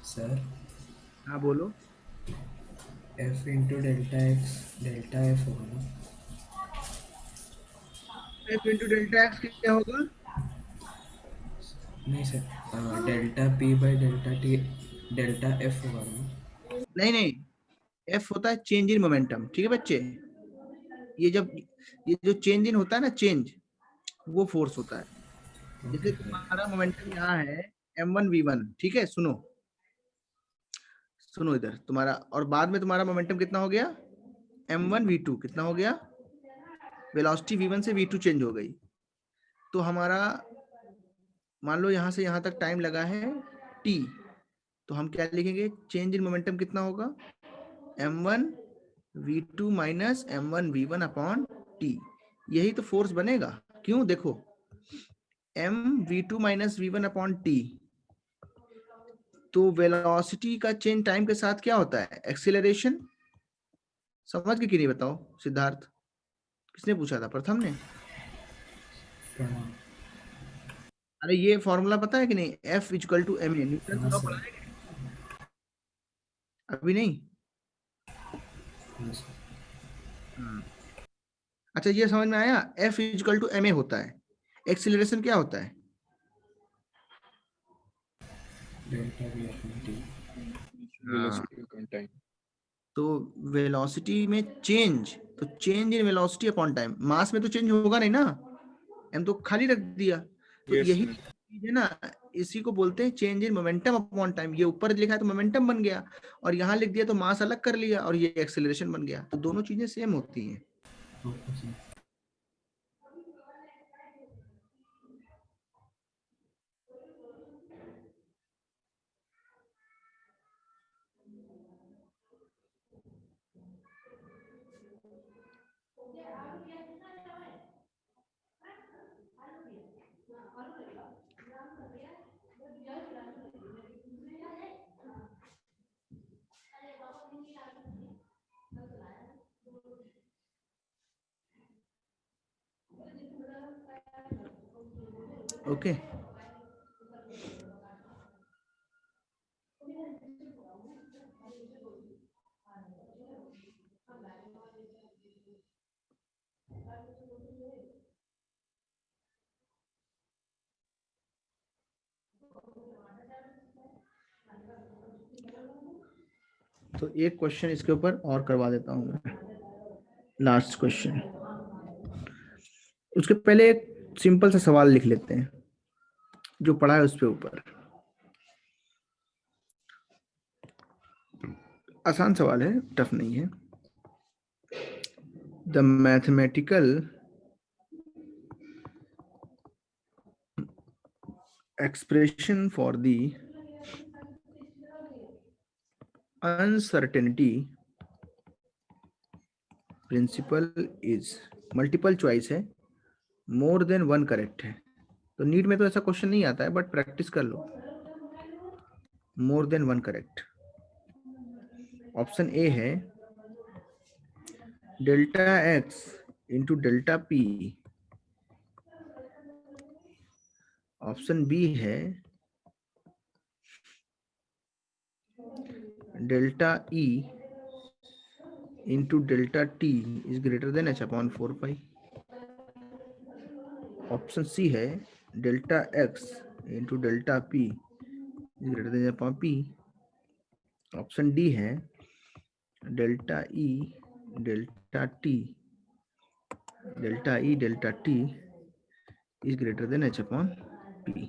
सर हाँ बोलो। f into delta x delta f होगा ना? f इंटू डेल्टा एक्स क्या होगा? नहीं sir, delta p by delta t delta f होगा ना? नहीं नहीं, f होता है चेंज इन मोमेंटम, ठीक है बच्चे। ये जब ये जो चेंज इन होता है ना, चेंज, वो फोर्स होता है। जैसे ओके सर। तुम्हारा मोमेंटम यहाँ है m1v1, ठीक है, सुनो सुनो इधर तुम्हारा, और बाद में तुम्हारा मोमेंटम कितना हो गया? m1v2 कितना हो गया? वेलोसिटी v1 से v2 चेंज हो गई। तो हमारा मान लो यहाँ से यहाँ तक टाइम लगा है t, तो हम क्या लिखेंगे? चेंज इन मोमेंटम कितना होगा? m1v2 minus m1v1 upon t। यही तो फोर्स बनेगा। क्यों? देखो mv2 minus v1 upon t, तो वेलोसिटी का चेंज टाइम के साथ क्या होता है? एक्सीलरेशन। समझ के कि नहीं बताओ सिद्धार्थ? किसने पूछा था? प्रथम ने। प्रणाम। अरे ये फॉर्मूला पता है कि नहीं? F equal to M a, Newton हाँ लॉ सर। पढ़ा है कि अभी नहीं? हाँ सर। हाँ। अच्छा ये समझ में आया? F equal to M A होता है। एक्सीलरेशन क्या होता है? Delta v upon t। Velocity upon time. तो वेलोसिटी में चेंज, तो change in velocity upon time. Mass में तो चेंज होगा नहीं ना, हम तो खाली रख दिया। तो यस यही सर। चीज है ना, इसी को बोलते हैं change in momentum upon time. ये ऊपर लिखा है तो मोमेंटम बन गया, और यहाँ लिख दिया तो मास अलग कर लिया, और ये एक्सेलरेशन बन गया। तो दोनों चीजें सेम होती हैं। Okay sir. ओके। तो एक क्वेश्चन इसके ऊपर और करवा देता हूँ मैं, लास्ट क्वेश्चन। उसके पहले एक सिंपल सा सवाल लिख लेते हैं जो पढ़ा है उस पे ऊपर। आसान सवाल है, टफ नहीं है। The mathematical expression for the uncertainty principle is, multiple choice है, मोर देन वन करेक्ट है। तो नीट में तो ऐसा क्वेश्चन नहीं आता है, बट प्रैक्टिस कर लो। More than one correct. Option A है delta x into delta p. Option B है delta E into delta t is greater than h upon 4 pi. Option C है delta x into delta P is greater than upon p. Option D है delta E delta t is greater than h upon p.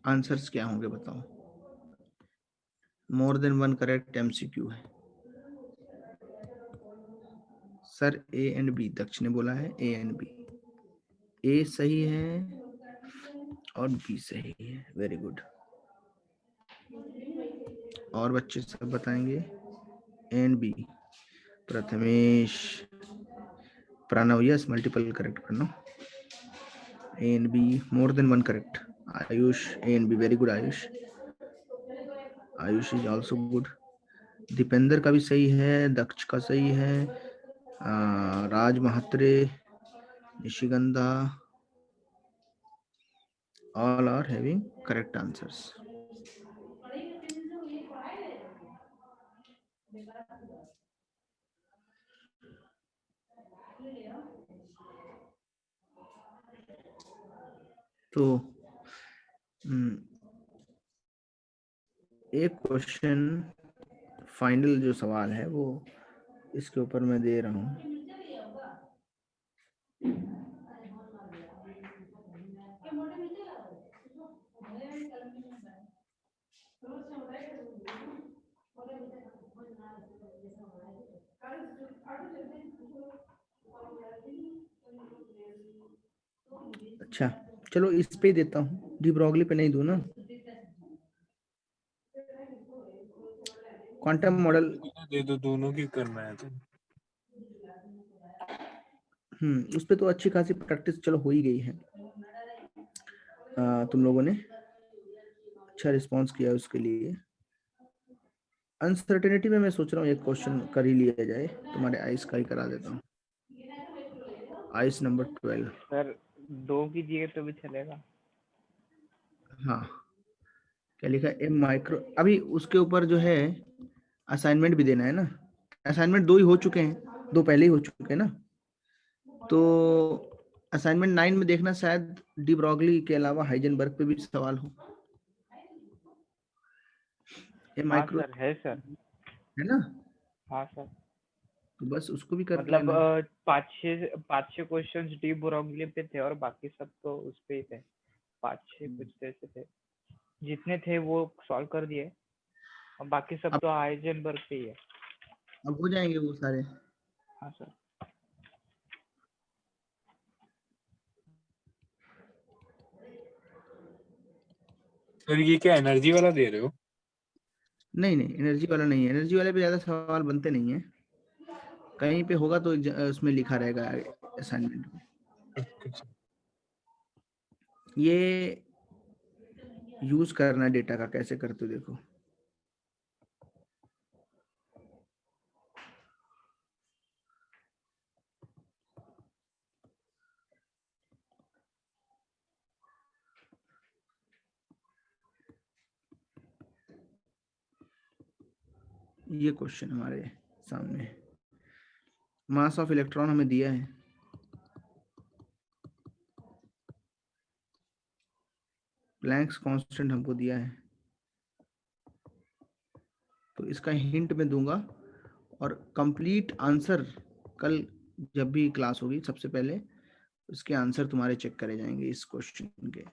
Answers क्या होंगे बताओ? More than one correct MCQ है। Sir A and B, दक्ष ने बोला है ए and B. ए सही है और बी सही है, वेरी गुड। और बच्चे सब बताएंगे A and B. Prathamesh, Pranav, yes multiple correct Pranav. A and B more than one correct. Ayush, A and B, very good Ayush. Ayush is also good. Dipendra का भी सही है, दक्ष का सही है, राज महात्रे, निशिगंधा, all are having correct answers. तो एक क्वेश्चन फाइनल जो सवाल है वो इसके ऊपर मैं दे रहा हूँ। अच्छा चलो इस पे ही देता हूँ, डी ब्रॉगली पे नहीं दूँ ना। क्वांटम मॉडल दे दो, दोनों की करना है तो। उस पे तो अच्छी खासी प्रैक्टिस चलो हो ही गई है। तुम लोगों ने अच्छा रिस्पांस किया उसके लिए। अनसर्टेनिटी में मैं सोच रहा हूँ एक क्वेश्चन कर ही लिया जाए, तुम्हारे आइस का ही करा देता हूँ। Ice number 12। सर 2 कीजिए तो भी चलेगा। हाँ क्या लिखा है, माइक्रो। अभी उसके ऊपर जो है असाइनमेंट भी देना है ना। असाइनमेंट 2 ही हो चुके हैं, 2 पहले ही हो चुके हैं ना। तो असाइनमेंट 9 में देखना, शायद डी ब्रॉगली के अलावा हाइजेनबर्ग पे भी सवाल हो। ये हाँ माइक्रो सर, है सर। है ना, हाँ सर, तो बस उसको भी कर मतलब लेना। 5-6 क्वेश्चंस डी ब्रोगली पे थे और बाकी सब तो उस पे ही थे। 5-6 कुछ ऐसे थे, जितने थे वो सॉल्व कर दिए और बाकी सब अब तो हाइजेनबर्ग पे ही है। अब हो जाएंगे वो सारे। हाँ सर। सर ये क्या एनर्जी वाला दे रहे हो? नहीं नहीं एनर्जी वाला नहीं है, एनर्जी वाले पे ज्यादा सवाल बनते नहीं है। कहीं पे होगा तो उसमें लिखा रहेगा असाइनमेंट में। ये यूज करना डेटा का, कैसे करते हो देखो। ये क्वेश्चन हमारे सामने है। मास ऑफ इलेक्ट्रॉन हमें दिया है, प्लैंक्स कांस्टेंट हमको दिया है, तो इसका हिंट मैं दूंगा और कंप्लीट आंसर कल जब भी क्लास होगी सबसे पहले उसके आंसर तुम्हारे चेक करे जाएंगे इस क्वेश्चन के।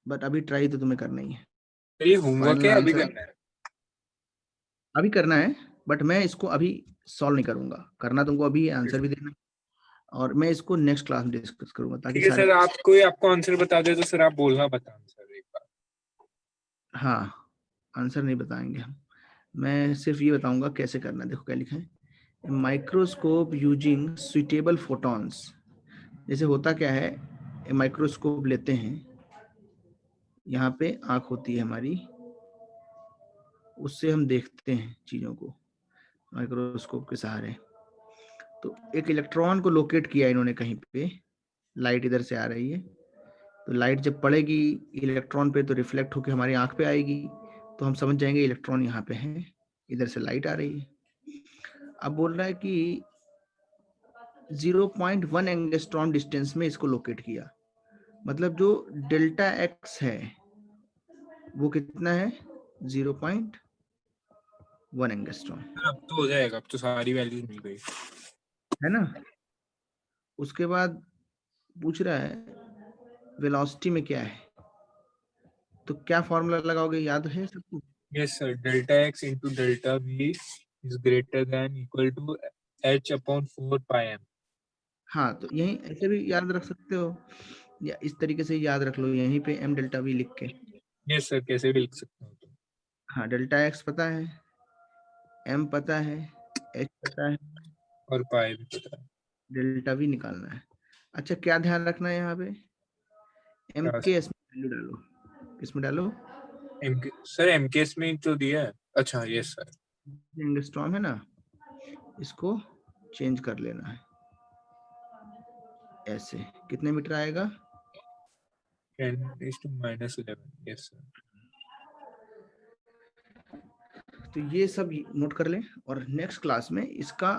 बट अभी ट्राई तो तुम्हें करना ही है। सर ये होमवर्क फाइनल है, अभी आंसर करना है? अभी करना है, बट मैं इसको अभी सॉल्व नहीं करूंगा। करना तुमको अभी आंसर भी देना है, और मैं इसको नेक्स्ट क्लास में डिस्कस करूंगा ताकि ठीक है सारे। सर, आप कोई आपको आंसर बता दे तो सर आप बोलना, बता सर एक बार। हाँ आंसर नहीं बताएंगे हम, मैं सिर्फ ये बताऊंगा कैसे करना है। देखो क्या लिखा है, माइक्रोस्कोप यूजिंग सुइटेबल फोटॉन्स। जैसे होता क्या है, माइक्रोस्कोप लेते हैं, यहाँ पे आंख होती है हमारी, उससे हम देखते हैं चीजों को माइक्रोस्कोप के सहारे। तो एक इलेक्ट्रॉन को लोकेट किया इन्होंने कहीं पे, लाइट इधर से आ रही है, तो लाइट जब पड़ेगी इलेक्ट्रॉन पे तो रिफ्लेक्ट होकर हमारी आंख पे आएगी, तो हम समझ जाएंगे इलेक्ट्रॉन यहाँ पे है, इधर से लाइट आ रही है। अब बोल रहा है कि 0.1 एंगस्ट्रॉन डिस्टेंस में इसको लोकेट किया, मतलब जो डेल्टा एक्स है वो कितना है, 0.1 एंगस्ट्रॉन, सर अब तो हो जाएगा, अब तो सारी वैल्यूज मिल गई है ना। उसके बाद पूछ रहा है वेलोसिटी में क्या है, तो क्या फॉर्मूला लगाओगे, याद है सबको? Yes sir, delta x into delta v is greater than equal to h/4 pi m। हाँ तो यही ऐसे भी याद रख सकते हो या इस तरीके से याद रख लो, यहीं पे m डेल्टा v लिख के। यस सर, कैसे भी लिख सकते हो। हाँ, डेल्टा x पता है, m पता है, h पता है, और पाई भी पता है। डेल्टा v निकालना है। अच्छा, क्या ध्यान रखना है यहाँ पे, m क्या के s में वैल्यू डालो। किसमें डालो? सर एमकेएस में तो दिया है। अच्छा यस सर। एंगस्ट्रॉम है ना, इसको चेंज कर लेना है ऐसे। कितने मीटर आएगा? 10⁻11। Yes sir. तो ये सब नोट कर लें, और नेक्स्ट क्लास में इसका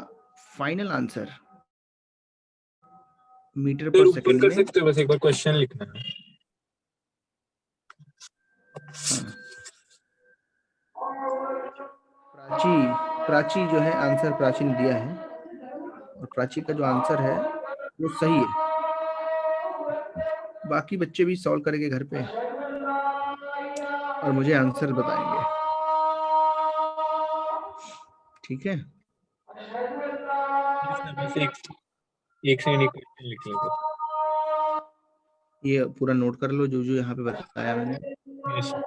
फाइनल आंसर मीटर सर पर ऊपर सेकंड कर में। सकते हो, बस एक बार क्वेश्चन लिखना है। हाँ, प्राची जो है आंसर प्राची ने दिया है, और प्राची का जो आंसर है वो सही है। बाकी बच्चे भी सॉल्व करेंगे घर पे और मुझे आंसर बताएंगे, ठीक है? Yes, sir, बस एक सेकंड क्वेश्चन लिख लेंगे। ये पूरा नोट कर लो जो जो यहाँ पे बताया मैंने। Yes sir.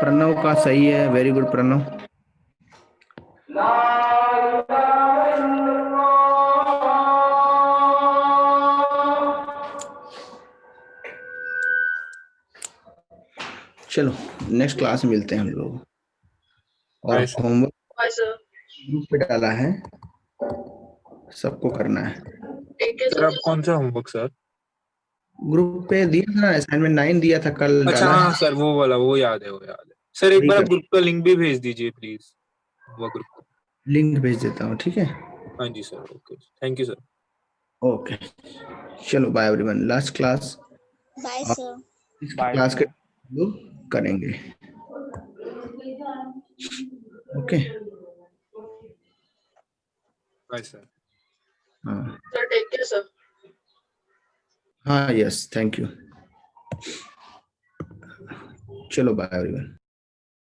प्रणव का सही है, वेरी गुड प्रणव। चलो नेक्स्ट क्लास में मिलते हैं हम लोग। और Bye, sir. Homework bye sir. Group पे डाला है, सबको करना है। ठीक है सर सर। अब कौन सा होमवर्क सर? ग्रुप पे दिया था ना, असाइनमेंट 9 दिया था कल, अच्छा डाला हाँ है, सर, वो वाला, वो याद है, वो याद है। सर एक वही बार आप कर, ग्रुप का लिंक भी भेज दीजिए प्लीज, वो ग्रुप का। लिंक भेज देता हूँ, ठीक है? हाँ जी sir, okay, thank you sir. Okay, चलो bye everyone, last class. Bye sir. इसकी बाय क्लास के सर। लोग करेंगे, ओके? Bye sir. हाँ सर टेक केयर सर। हाँ, यस, थैंक यू। चलो बाय एवरीवन।